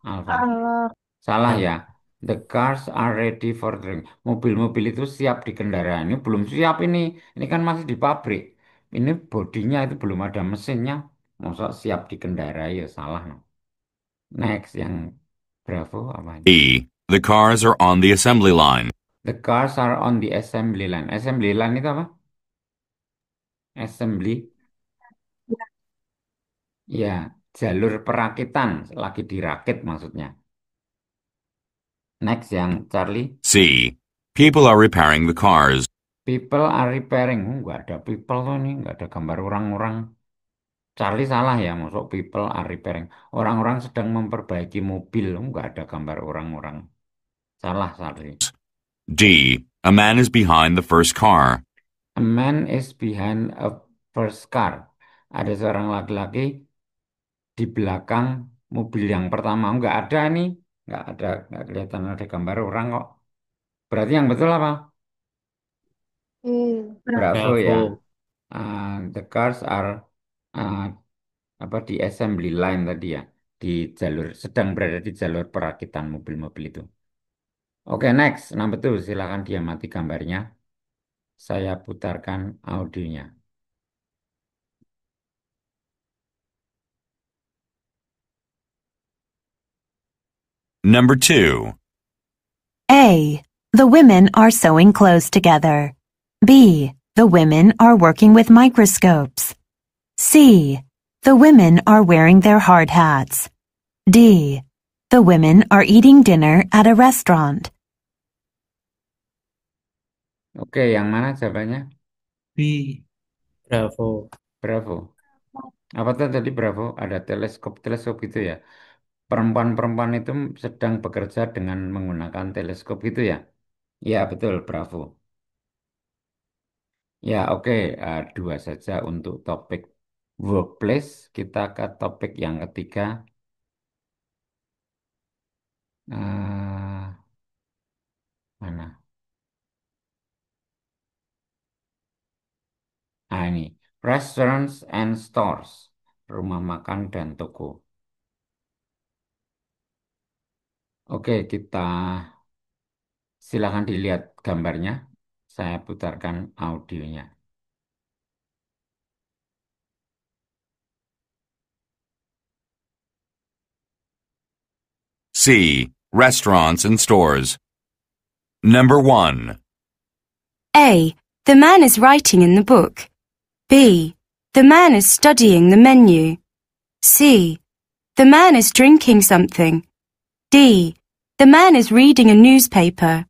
[SPEAKER 1] Alfa.
[SPEAKER 2] Salah.
[SPEAKER 1] Salah ya. The cars are ready for driving. Mobil-mobil itu siap dikendarai. Ini belum siap ini. Ini kan masih di pabrik. Ini bodinya itu belum ada mesinnya. Masa siap dikendarai ya salah. No. Next yang Bravo apa ini?
[SPEAKER 4] B. The cars are on the assembly line.
[SPEAKER 1] The cars are on the assembly line. Assembly line itu apa? Assembly. Ya, jalur perakitan. Lagi dirakit maksudnya. Next yang Charlie.
[SPEAKER 4] C. People are repairing the cars.
[SPEAKER 1] People are repairing. Nggak ada people tuh nih. Nggak ada gambar orang-orang. Charlie salah ya. Masuk people are repairing. Orang-orang sedang memperbaiki mobil. Nggak ada gambar orang-orang. Salah, Charlie.
[SPEAKER 4] D. A man is behind the first car.
[SPEAKER 1] A man is behind a first car. Ada seorang laki-laki di belakang mobil yang pertama. Nggak ada nih. Nggak kelihatan ada gambar orang kok. Berarti yang betul apa? Bravo ya.
[SPEAKER 3] Bravo.
[SPEAKER 1] The cars are uh, apa di assembly line tadi ya, di jalur sedang berada di jalur perakitan mobil-mobil itu. Oke, next, number two, silakan diamati gambarnya. Saya putarkan audionya.
[SPEAKER 4] Number 2.
[SPEAKER 5] A. The women are sewing clothes together. B. The women are working with microscopes. C. The women are wearing their hard hats. D. The women are eating dinner at a restaurant.
[SPEAKER 1] Oke, yang mana jawabannya?
[SPEAKER 3] B. Bravo.
[SPEAKER 1] Bravo. Apa tuh tadi Bravo? Ada teleskop gitu ya. Perempuan-perempuan itu sedang bekerja dengan menggunakan teleskop gitu ya. Ya, betul, Bravo. Ya, oke. Dua saja untuk topik workplace. Kita ke topik yang ketiga. Eh, mana? Ini. Restaurants and stores. Rumah makan dan toko. Oke, kita silakan dilihat gambarnya. Saya putarkan audionya.
[SPEAKER 4] C. Restaurants and stores. Number 1.
[SPEAKER 7] A. The man is writing in the book. B. The man is studying the menu. C. The man is drinking something. D. The man is reading a newspaper.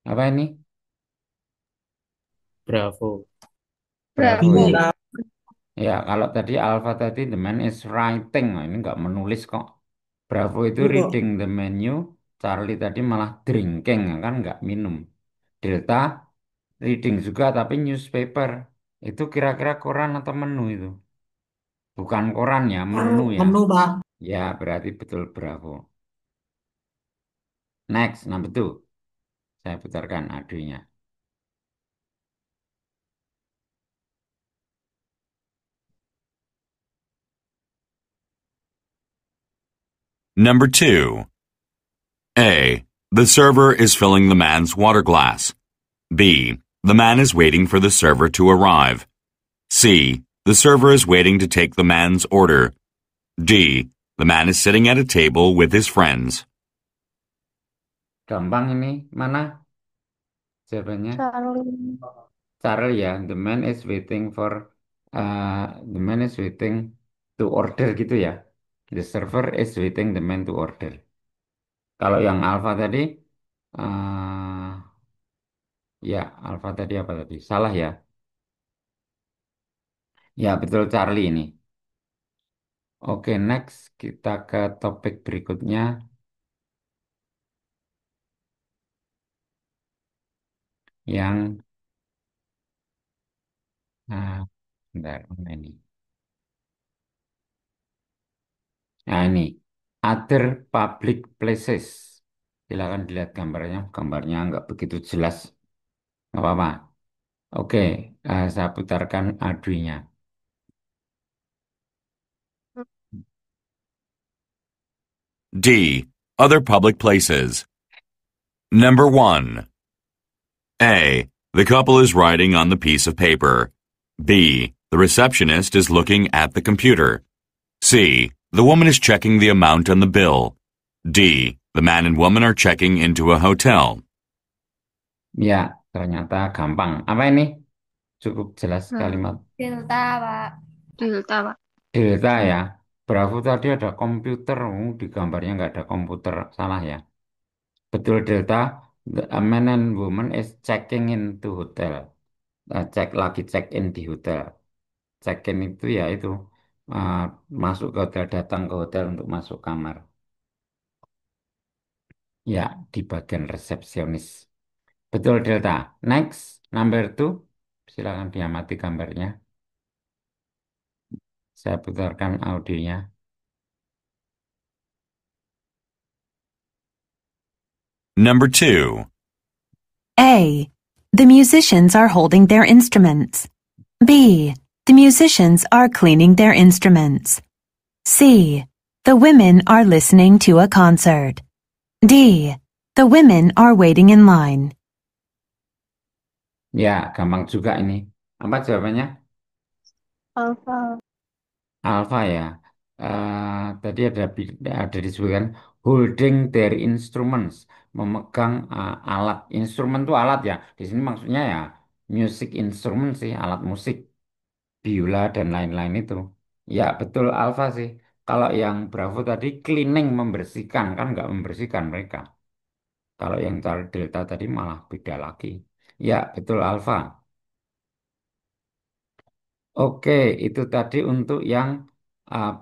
[SPEAKER 1] Apa ini?
[SPEAKER 3] Bravo.
[SPEAKER 1] Bravo
[SPEAKER 2] Bravo.
[SPEAKER 1] ya. Ya, kalau tadi Alpha tadi the man is writing. Nah, ini nggak menulis kok. Bravo itu reading the menu. Charlie tadi malah drinking, kan nggak minum. Delta reading juga tapi newspaper. Itu kira-kira koran atau menu itu? Bukan koran ya, menu ya.
[SPEAKER 3] Menu, Pak.
[SPEAKER 1] Ya, berarti betul Bravo. Next, number two. Saya putarkan audionya.
[SPEAKER 4] Number 2. A. The server is filling the man's water glass. B. The man is waiting for the server to arrive. C. The server is waiting to take the man's order. D. The man is sitting at a table with his friends.
[SPEAKER 1] Gampang ini. Mana jawabannya?
[SPEAKER 2] Charlie.
[SPEAKER 1] Charlie ya. The man is waiting to order gitu ya. The server is waiting the man to order. Kalau yang Alpha tadi, eh ya Alpha tadi apa tadi? Salah ya. Ya betul Charlie ini. Oke, next kita ke topik berikutnya yang bentar, mana ini? Nah ini, other public places. Silakan dilihat gambarnya. Gambarnya nggak begitu jelas. Nggak apa-apa. Oke, saya putarkan aduinya.
[SPEAKER 4] D. Other public places. Number 1. A. The couple is writing on the piece of paper. B. The receptionist is looking at the computer. C. The woman is checking the amount on the bill. D. The man and woman are checking into a hotel.
[SPEAKER 1] Ya, ternyata gampang. Apa ini? Cukup jelas kalimat.
[SPEAKER 2] Delta, Pak. Delta, Pak.
[SPEAKER 1] Delta ya. Bravo tadi ada komputer. Di gambarnya nggak ada komputer. Salah ya. Betul Delta. The a man and woman is checking into hotel. Lagi check in di hotel. Check in itu ya itu. uh, Masuk ke hotel, datang ke hotel untuk masuk kamar. Ya, di bagian resepsionis. Betul Delta. Next, number two. Silakan diamati gambarnya. Saya putarkan audionya.
[SPEAKER 4] Number 2.
[SPEAKER 5] A. The musicians are holding their instruments. B. The musicians are cleaning their instruments. C. The women are listening to a concert. D. The women are waiting in line.
[SPEAKER 1] Ya, gampang juga ini. Apa jawabannya?
[SPEAKER 2] Alpha.
[SPEAKER 1] Alfa ya. Tadi ada disebutkan holding their instruments, memegang alat. Instrumen itu alat ya. Di sini maksudnya ya music instrument sih, alat musik, biola dan lain-lain itu. Ya, betul Alfa sih. Kalau yang Bravo tadi cleaning, membersihkan, kan nggak membersihkan mereka. Kalau yang Delta tadi malah beda lagi. Ya, betul Alfa. Oke, itu tadi untuk yang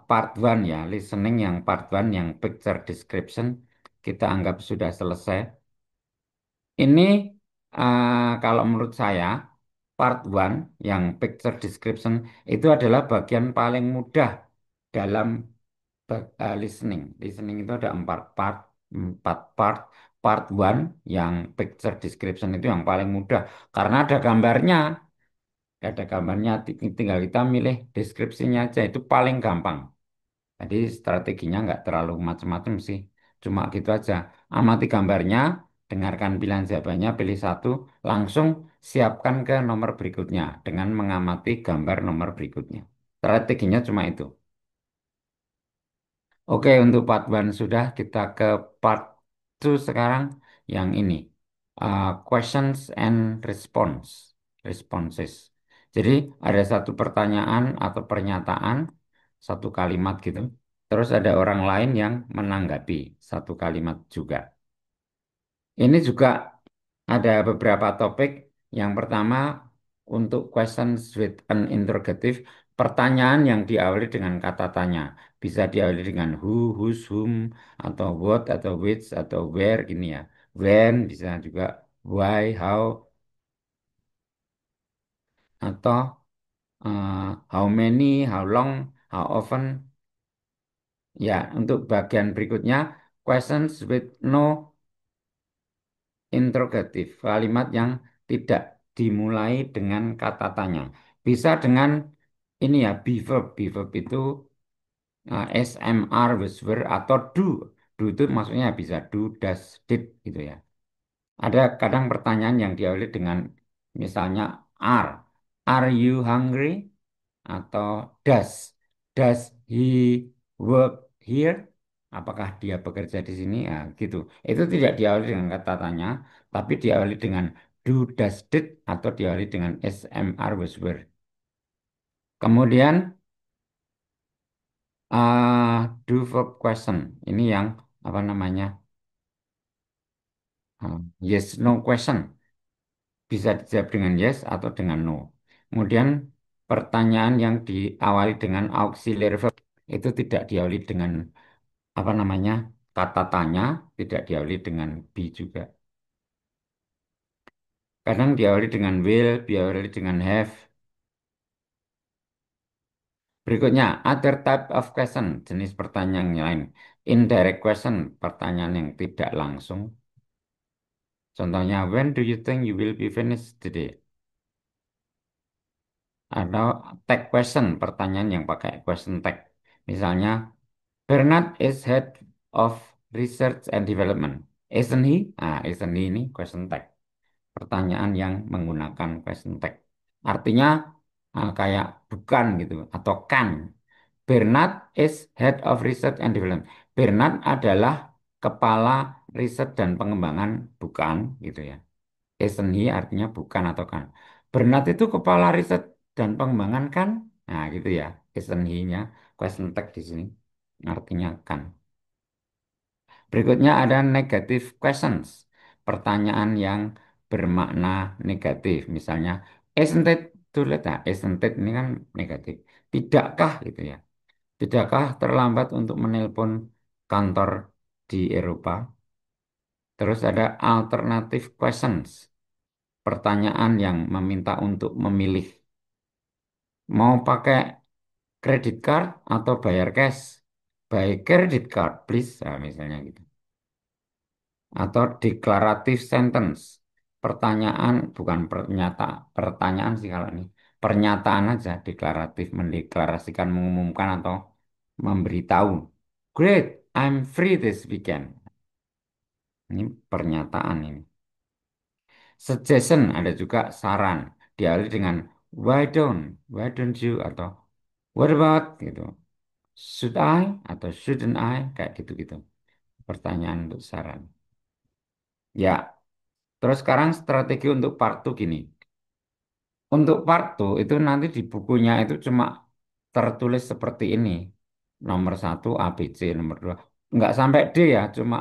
[SPEAKER 1] part one ya, listening yang part one yang picture description kita anggap sudah selesai. Ini kalau menurut saya part one yang picture description itu adalah bagian paling mudah dalam listening. Listening itu ada empat part. Part one yang picture description itu yang paling mudah karena ada gambarnya. Ada gambarnya, tinggal kita milih deskripsinya aja. Itu paling gampang. Jadi strateginya nggak terlalu macam-macam sih. Cuma gitu aja. Amati gambarnya, dengarkan pilihan jawabannya, pilih satu, langsung siapkan ke nomor berikutnya dengan mengamati gambar nomor berikutnya. Strateginya cuma itu. Oke, untuk part one sudah, kita ke part two sekarang. Yang ini, questions and responses. Jadi ada satu pertanyaan atau pernyataan, satu kalimat gitu. Terus ada orang lain yang menanggapi satu kalimat juga. Ini juga ada beberapa topik. Yang pertama, untuk questions with an interrogative, pertanyaan yang diawali dengan kata tanya. Bisa diawali dengan who, whose, whom, atau what, atau which, atau where, gini ya. When, bisa juga why, how, atau how many, how long, how often. Ya, untuk bagian berikutnya, questions with no interrogatif, kalimat yang tidak dimulai dengan kata tanya. Bisa dengan ini ya, be verb. Be verb itu SMR, was, were, atau do. Do itu maksudnya bisa do, does, did gitu ya. Ada kadang pertanyaan yang diawali dengan misalnya are. Are you hungry? Atau does he work here? Apakah dia bekerja di sini? Ya, gitu. Itu tidak diawali dengan kata tanya, tapi diawali dengan do, does, did, atau diawali dengan SMR, was, were. Kemudian do verb question. Ini yang apa namanya? Yes, no question. Bisa dijawab dengan yes atau dengan no. Kemudian pertanyaan yang diawali dengan auxiliary verb itu tidak diawali dengan apa namanya kata tanya, tidak diawali dengan be juga. Kadang diawali dengan will, diawali dengan have. Berikutnya, other type of question, jenis pertanyaan yang lain. Indirect question, pertanyaan yang tidak langsung. Contohnya, when do you think you will be finished today? Atau tag question, pertanyaan yang pakai question tag. Misalnya, Bernard is head of research and development. Isn't he? Isn't he ini question tag. Pertanyaan yang menggunakan question tag. Artinya kayak bukan gitu atau kan. Bernard is head of research and development. Bernard adalah kepala riset dan pengembangan, bukan gitu ya. Isn't he artinya bukan atau kan. Bernard itu kepala riset dan pengembangan kan? Nah gitu ya. Isn't he-nya question tag di sini artinya kan. Berikutnya ada negative questions. Pertanyaan yang bermakna negatif. Misalnya, isn't it too late? Nah, isn't it ini kan negatif. Tidakkah gitu ya. Tidakkah terlambat untuk menelpon kantor di Eropa? Terus ada alternative questions. Pertanyaan yang meminta untuk memilih. Mau pakai credit card atau bayar cash? By credit card, please. Nah, misalnya gitu. Atau declarative sentence. Pertanyaan bukan pertanyaan sih kalau ini. Pernyataan aja deklaratif, mendeklarasikan, mengumumkan atau memberitahu. Great, I'm free this weekend. Ini pernyataan ini. Suggestion ada juga saran. Diawali dengan why don't you atau what about gitu. Should I atau shouldn't I kayak gitu-gitu. Pertanyaan untuk saran. Ya, terus sekarang strategi untuk part 2 gini. Untuk part 2 itu nanti di bukunya itu cuma tertulis seperti ini. Nomor satu ABC, nomor 2. Nggak sampai D ya, cuma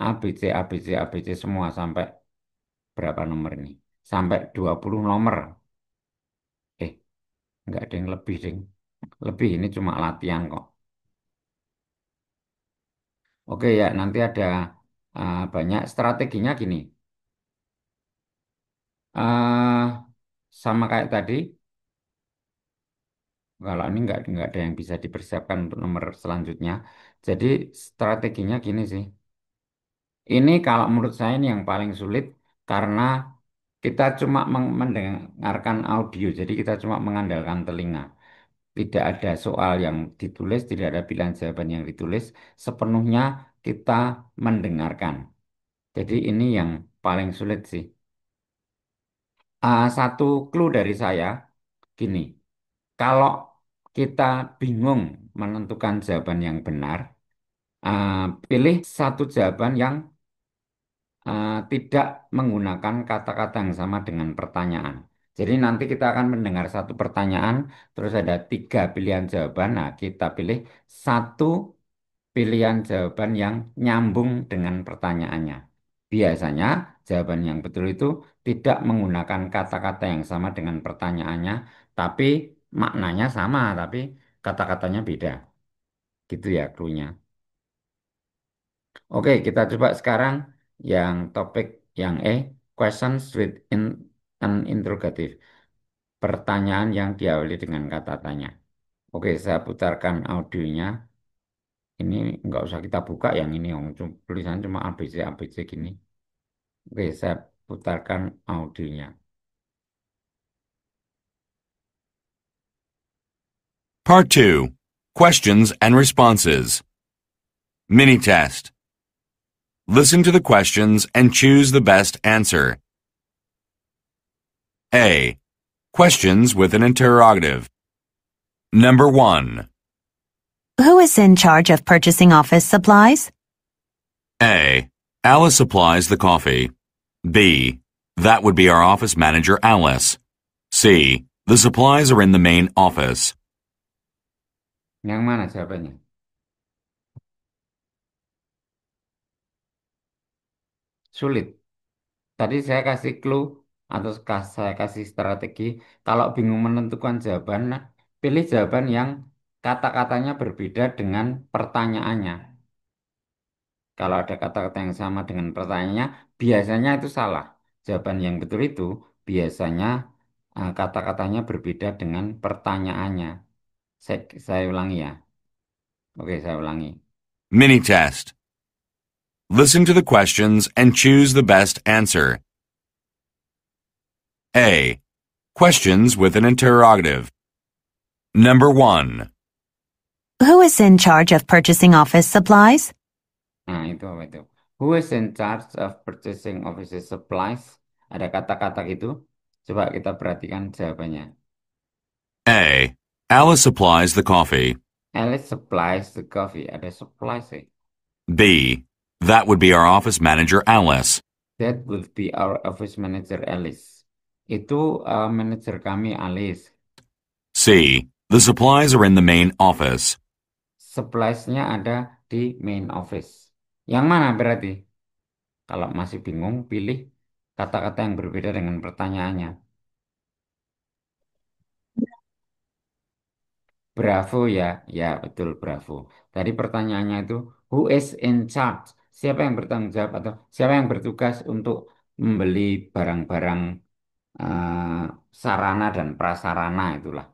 [SPEAKER 1] ABC, ABC, ABC semua sampai berapa nomor ini? Sampai 20 nomor. Eh, nggak ada yang lebih, ding. Lebih ini cuma latihan kok. Oke ya, nanti ada banyak strateginya gini. eh Sama kayak tadi, kalau ini nggak ada yang bisa dipersiapkan untuk nomor selanjutnya. Jadi strateginya gini sih. Ini kalau menurut saya ini yang paling sulit karena kita cuma mendengarkan audio. Jadi kita cuma mengandalkan telinga. Tidak ada soal yang ditulis, tidak ada pilihan jawaban yang ditulis. Sepenuhnya kita mendengarkan. Jadi ini yang paling sulit sih. Satu clue dari saya, gini. Kalau kita bingung menentukan jawaban yang benar, uh, pilih satu jawaban yang tidak menggunakan kata-kata yang sama dengan pertanyaan. Jadi nanti kita akan mendengar satu pertanyaan, terus ada tiga pilihan jawaban. Nah, kita pilih satu pilihan jawaban yang nyambung dengan pertanyaannya. Biasanya jawaban yang betul itu tidak menggunakan kata-kata yang sama dengan pertanyaannya, tapi maknanya sama, tapi kata-katanya beda. Gitu ya, clue-nya. Oke, kita coba sekarang yang topik yang questions with an interrogative. Pertanyaan yang diawali dengan kata tanya. Oke, saya putarkan audionya. Ini nggak usah kita buka yang ini, tulisan cuma ABC ABC gini. Oke, saya putarkan audionya.
[SPEAKER 4] Part 2. Questions and responses. Mini test. Listen to the questions and choose the best answer. A. Questions with an interrogative. Number 1.
[SPEAKER 5] Who is in charge of purchasing office supplies?
[SPEAKER 4] A. Alice supplies the coffee. B. That would be our office manager, Alice. C. The supplies are in the main office.
[SPEAKER 1] Yang mana jawabannya? Sulit. Tadi saya kasih clue atau saya kasih strategi. Kalau bingung menentukan jawaban, nah, pilih jawaban yang kata-katanya berbeda dengan pertanyaannya. Kalau ada kata-kata yang sama dengan pertanyaannya, biasanya itu salah. Jawaban yang betul itu biasanya kata-katanya berbeda dengan pertanyaannya. Saya ulangi ya. Oke, saya ulangi.
[SPEAKER 4] Mini test. Listen to the questions and choose the best answer. A. Questions with an interrogative. Number 1.
[SPEAKER 5] Who is in charge of purchasing office supplies?
[SPEAKER 1] Nah, itu apa itu? Who is in charge of purchasing office supplies? Ada kata-kata gitu. Coba kita perhatikan jawabannya.
[SPEAKER 4] A. Alice supplies the coffee.
[SPEAKER 1] Alice supplies the coffee. Ada supplies sih.
[SPEAKER 4] B. That would be our office manager, Alice.
[SPEAKER 1] That would be our office manager Alice. Itu manajer kami Alice.
[SPEAKER 4] C. The supplies are in the main office.
[SPEAKER 1] Supplies-nya ada di main office. Yang mana berarti? Kalau masih bingung, pilih kata-kata yang berbeda dengan pertanyaannya. Bravo ya, ya betul bravo. Tadi pertanyaannya itu, who is in charge? Siapa yang bertanggung jawab atau siapa yang bertugas untuk membeli barang-barang eh, sarana dan prasarana itulah.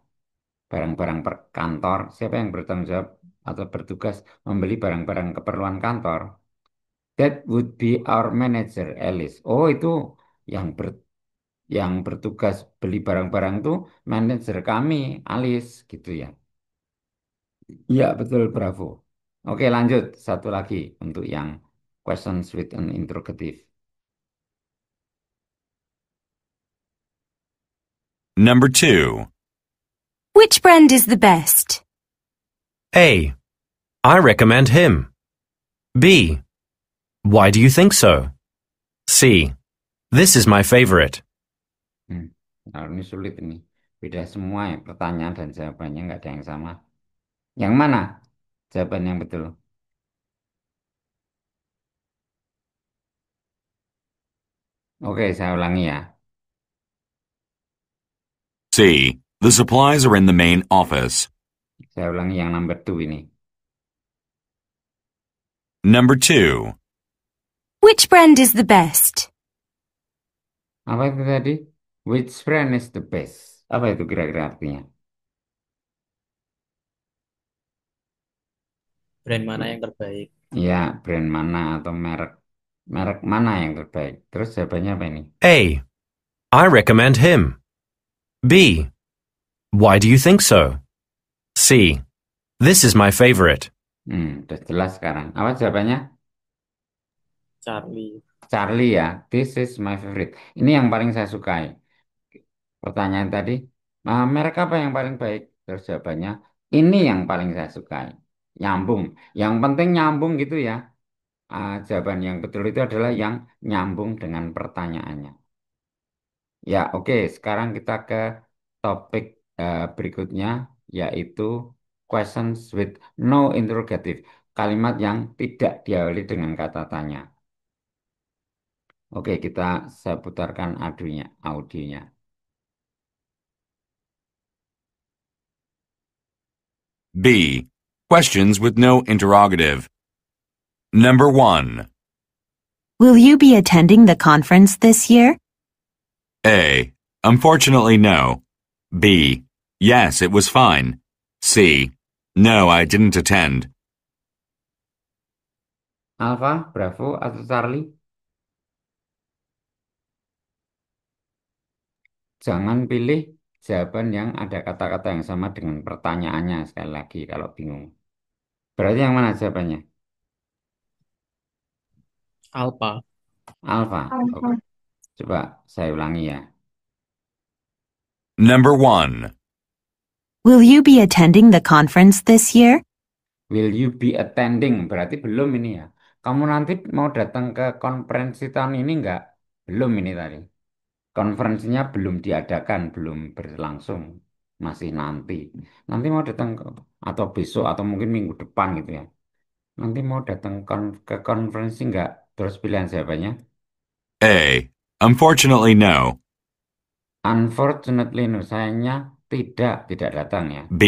[SPEAKER 1] Barang-barang per kantor, siapa yang bertanggung jawab atau bertugas membeli barang-barang keperluan kantor? That would be our manager, Alice. Oh, itu yang yang bertugas beli barang-barang itu manajer kami, Alice, gitu ya. Iya, betul, bravo. Oke, lanjut. Satu lagi untuk yang questions with an interrogative.
[SPEAKER 4] Number 2.
[SPEAKER 7] Which brand is the best?
[SPEAKER 6] A. I recommend him. B. Why do you think so? C. This is my favorite.
[SPEAKER 1] Nah, ini sulit ini. Beda semua ya, pertanyaan dan jawabannya nggak ada yang sama. Yang mana jawaban yang betul? Oke, saya ulangi ya.
[SPEAKER 4] C. The supplies are in the main office.
[SPEAKER 1] Saya ulangi yang number 2 ini.
[SPEAKER 4] Number 2.
[SPEAKER 7] Which brand is the best?
[SPEAKER 1] Apa itu tadi? Which brand is the best? Apa itu kira-kira artinya?
[SPEAKER 3] Brand mana yang terbaik?
[SPEAKER 1] Ya, brand mana atau merek mana yang terbaik? Terus jawabannya apa ini?
[SPEAKER 6] A. I recommend him. B. Why do you think so? C. This is my favorite.
[SPEAKER 1] Udah jelas sekarang. Apa jawabannya?
[SPEAKER 3] Charlie.
[SPEAKER 1] Charlie ya. This is my favorite. Ini yang paling saya sukai. Pertanyaan tadi, merek apa yang paling baik? Terus jawabannya, ini yang paling saya sukai. Nyambung. Yang penting nyambung gitu ya. Jawaban yang betul itu adalah yang nyambung dengan pertanyaannya. Ya, oke. Sekarang kita ke topik berikutnya, yaitu questions with no interrogative. Kalimat yang tidak diawali dengan kata tanya. Oke, saya putarkan audionya.
[SPEAKER 4] B. Questions with no interrogative. Number 1.
[SPEAKER 5] Will you be attending the conference this year?
[SPEAKER 4] A. Unfortunately, no. B. Yes, it was fine. C. No, I didn't attend.
[SPEAKER 1] Alfa, Bravo, atau Charlie? Jangan pilih jawaban yang ada kata-kata yang sama dengan pertanyaannya sekali lagi kalau bingung. Berarti yang mana jawabannya?
[SPEAKER 3] Alpha.
[SPEAKER 1] Alfa. Oke. Coba saya ulangi ya.
[SPEAKER 4] Number 1.
[SPEAKER 5] Will you be attending the conference this year?
[SPEAKER 1] Will you be attending? Berarti belum ini ya. Kamu nanti mau datang ke konferensi tahun ini enggak? Belum ini tadi. Konferensinya belum diadakan, belum berlangsung. Masih nanti. Nanti mau datang atau besok atau mungkin minggu depan gitu ya. Nanti mau datang ke konferensi enggak? Terus pilihan jawabannya.
[SPEAKER 4] A. Unfortunately, no.
[SPEAKER 1] Unfortunately, no. Sayangnya tidak datang ya.
[SPEAKER 4] B.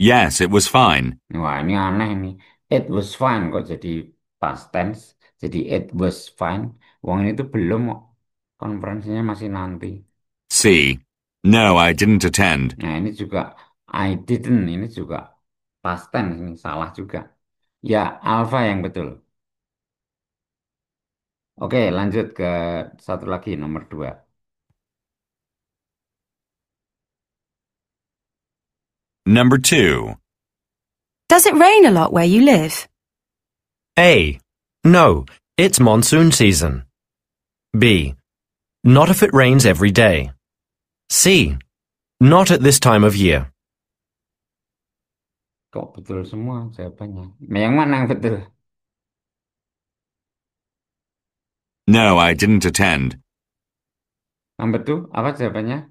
[SPEAKER 4] Yes, it was fine.
[SPEAKER 1] Wah, ini aneh nih. It was fine kok jadi past tense. Jadi it was fine. Wong ini tuh belum kok. Konferensinya masih nanti.
[SPEAKER 4] C. No, I didn't attend.
[SPEAKER 1] Nah, ini juga I didn't ini juga past tense ini salah juga. Ya, alpha yang betul. Oke, lanjut ke satu lagi nomor 2.
[SPEAKER 4] Number 2.
[SPEAKER 7] Does it rain a lot where you live?
[SPEAKER 6] A. No, it's monsoon season. B. Not if it rains every day. C. Not at this time of year.
[SPEAKER 1] Kok betul semua jawabannya? Yang mana yang betul?
[SPEAKER 4] No, I didn't attend.
[SPEAKER 1] Number 2, apa jawabannya?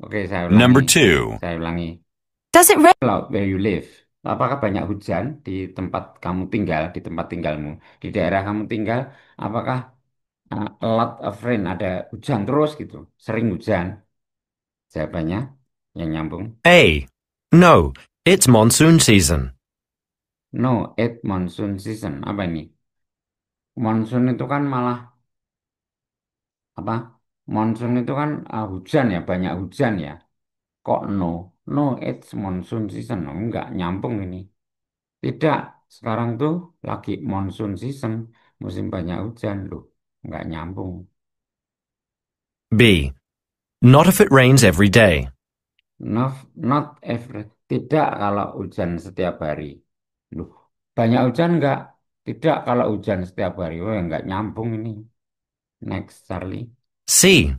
[SPEAKER 1] Oke, saya ulangi.
[SPEAKER 4] Number 2.
[SPEAKER 1] Saya ulangi.
[SPEAKER 7] Does it rain?
[SPEAKER 1] Where you live. Apakah banyak hujan di tempat kamu tinggal, di tempat tinggalmu? Di daerah kamu tinggal, apakah a lot of rain, ada hujan terus gitu, sering hujan? Jawabannya yang nyambung.
[SPEAKER 6] A. No, it's monsoon season.
[SPEAKER 1] No, it monsoon season. Apa ini? Monsoon itu kan malah apa? Monsoon itu kan hujan ya, banyak hujan ya. Kok no? No, it's monsoon season. Oh, enggak nyambung ini. Tidak, sekarang tuh lagi monsoon season, musim banyak hujan loh. Enggak nyambung.
[SPEAKER 6] B. Not if it rains every day.
[SPEAKER 1] Not every. Tidak kalau hujan setiap hari. Loh, banyak hujan enggak? Tidak kalau hujan setiap hari. Oh, enggak nyambung ini. Next, Charlie.
[SPEAKER 6] C.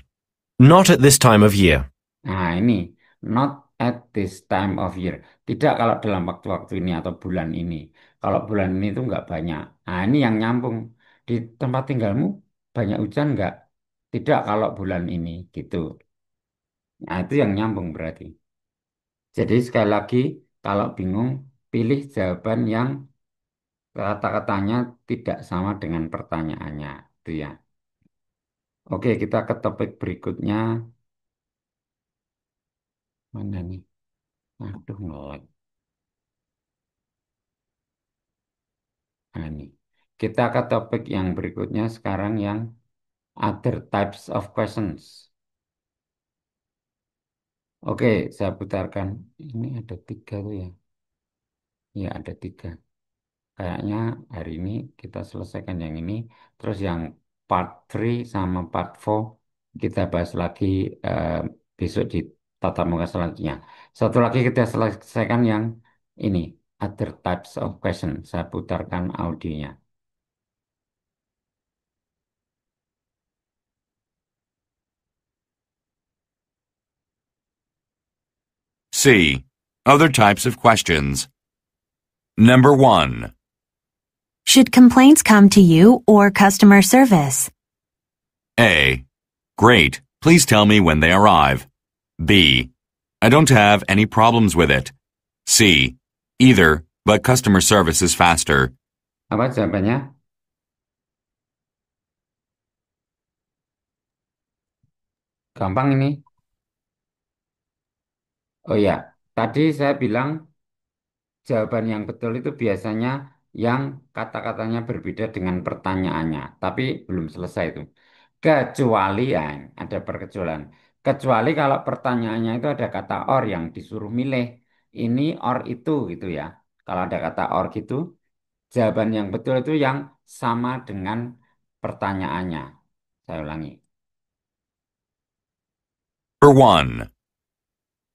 [SPEAKER 6] Not at this time of year.
[SPEAKER 1] Nah, ini not at this time of year. Tidak kalau dalam waktu-waktu ini atau bulan ini. Kalau bulan ini itu nggak banyak. Nah, ini yang nyambung. Di tempat tinggalmu banyak hujan nggak? Tidak kalau bulan ini gitu. Nah, itu yang nyambung berarti. Jadi sekali lagi, kalau bingung, pilih jawaban yang kata-katanya tidak sama dengan pertanyaannya. Itu ya. Oke, kita ke topik berikutnya. Mana nih? Aduh, ngelag. Nah, ini. Kita ke topik yang berikutnya sekarang yang other types of questions. Oke, saya putarkan. Ini ada 3 tuh ya. Ya, ada 3. Kayaknya hari ini kita selesaikan yang ini. Terus yang part 3 sama part 4 kita bahas lagi besok di tatap muka selanjutnya. Satu lagi kita selesaikan yang ini, other types of question. Saya putarkan audionya.
[SPEAKER 4] C. Other types of questions. Number 1.
[SPEAKER 5] Should complaints come to you or customer service?
[SPEAKER 4] A. Great. Please tell me when they arrive. B. I don't have any problems with it. C. Either, but customer service is faster.
[SPEAKER 1] Apa jawabannya? Gampang ini. Oh ya, tadi saya bilang jawaban yang betul itu biasanya yang kata-katanya berbeda dengan pertanyaannya, tapi belum selesai itu. Kecuali ya, ada perkecualian. Kecuali kalau pertanyaannya itu ada kata or yang disuruh milih ini or itu gitu ya. Kalau ada kata or gitu, jawaban yang betul itu yang sama dengan pertanyaannya. Saya ulangi.
[SPEAKER 4] Number 1.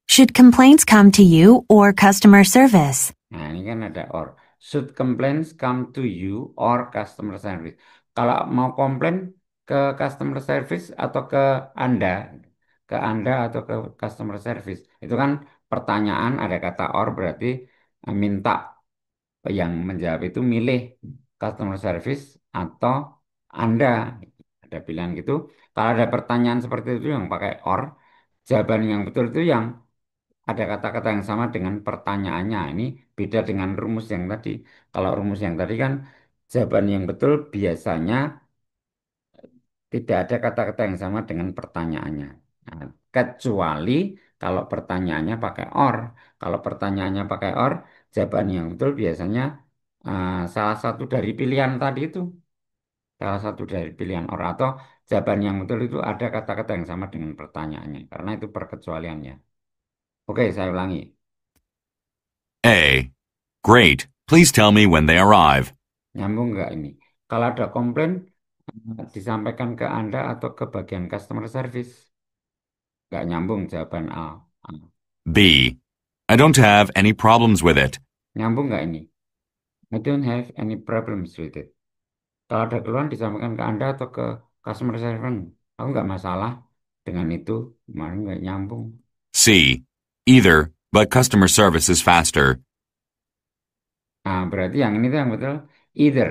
[SPEAKER 5] Should complaints come to you or customer service?
[SPEAKER 1] Nah, ini kan ada or. Should complaints come to you or customer service? Kalau mau komplain ke customer service atau ke Anda atau ke customer service. Itu kan pertanyaan ada kata or berarti minta yang menjawab itu milih customer service atau Anda. Ada pilihan gitu. Kalau ada pertanyaan seperti itu yang pakai or, jawaban yang betul itu yang ada kata-kata yang sama dengan pertanyaannya. Ini beda dengan rumus yang tadi. Kalau rumus yang tadi kan jawaban yang betul biasanya tidak ada kata-kata yang sama dengan pertanyaannya. Nah, kecuali kalau pertanyaannya pakai or. Kalau pertanyaannya pakai or, jawaban yang betul biasanya salah satu dari pilihan tadi itu. Salah satu dari pilihan or atau jawaban yang betul itu ada kata-kata yang sama dengan pertanyaannya. Karena itu perkecualiannya. Oke, saya ulangi.
[SPEAKER 4] A. Great. Please tell me when they arrive.
[SPEAKER 1] Nyambung nggak ini? Kalau ada komplain, disampaikan ke Anda atau ke bagian customer service? Nggak nyambung jawaban A. A.
[SPEAKER 4] B. I don't have any problems with it.
[SPEAKER 1] Nyambung nggak ini? I don't have any problems with it. Kalau ada keluhan disampaikan ke Anda atau ke customer service, aku nggak masalah dengan itu, kemarin nggak nyambung.
[SPEAKER 4] C. Either, but customer service is faster.
[SPEAKER 1] Nah, berarti yang ini tuh yang betul, either.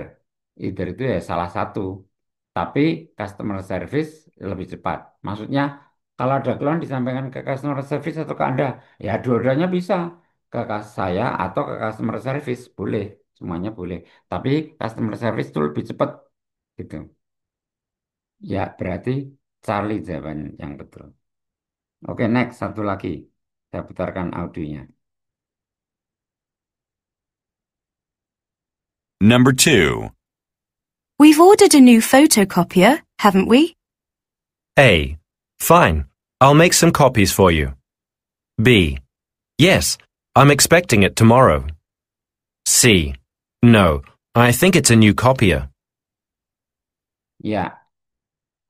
[SPEAKER 1] Either itu ya salah satu. Tapi customer service lebih cepat. Maksudnya, kalau ada keluhan disampaikan ke customer service atau ke Anda, ya dua-duanya bisa. Ke saya atau ke customer service, boleh. Semuanya boleh. Tapi customer service itu lebih cepat. Gitu. Ya, berarti Charlie jawaban yang betul. Oke, next. Satu lagi. Saya putarkan audionya.
[SPEAKER 4] Number 2.
[SPEAKER 7] We've ordered a new photocopier, haven't we?
[SPEAKER 6] A. Fine. I'll make some copies for you. B. Yes, I'm expecting it tomorrow. C. No, I think it's a new copier.
[SPEAKER 1] Ya,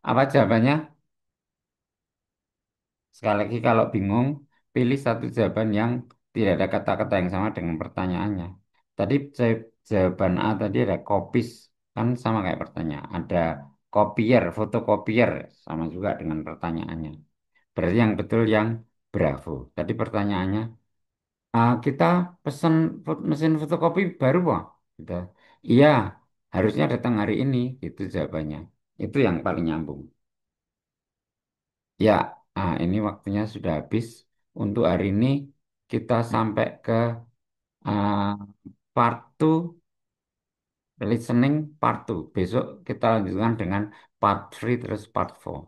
[SPEAKER 1] apa jawabannya? Sekali lagi kalau bingung, pilih satu jawaban yang tidak ada kata-kata yang sama dengan pertanyaannya. Tadi jawaban A tadi ada copies, kan sama kayak pertanyaan. Ada copier, fotokopier, sama juga dengan pertanyaannya. Berarti yang betul yang bravo. Tadi pertanyaannya, kita pesan mesin fotokopi baru, Pak. Gitu. Iya, harusnya datang hari ini. Itu jawabannya. Itu yang paling nyambung. Ya, ini waktunya sudah habis. Untuk hari ini kita sampai ke ah, part 2, listening part 2. Besok kita lanjutkan dengan part 3 terus part 4.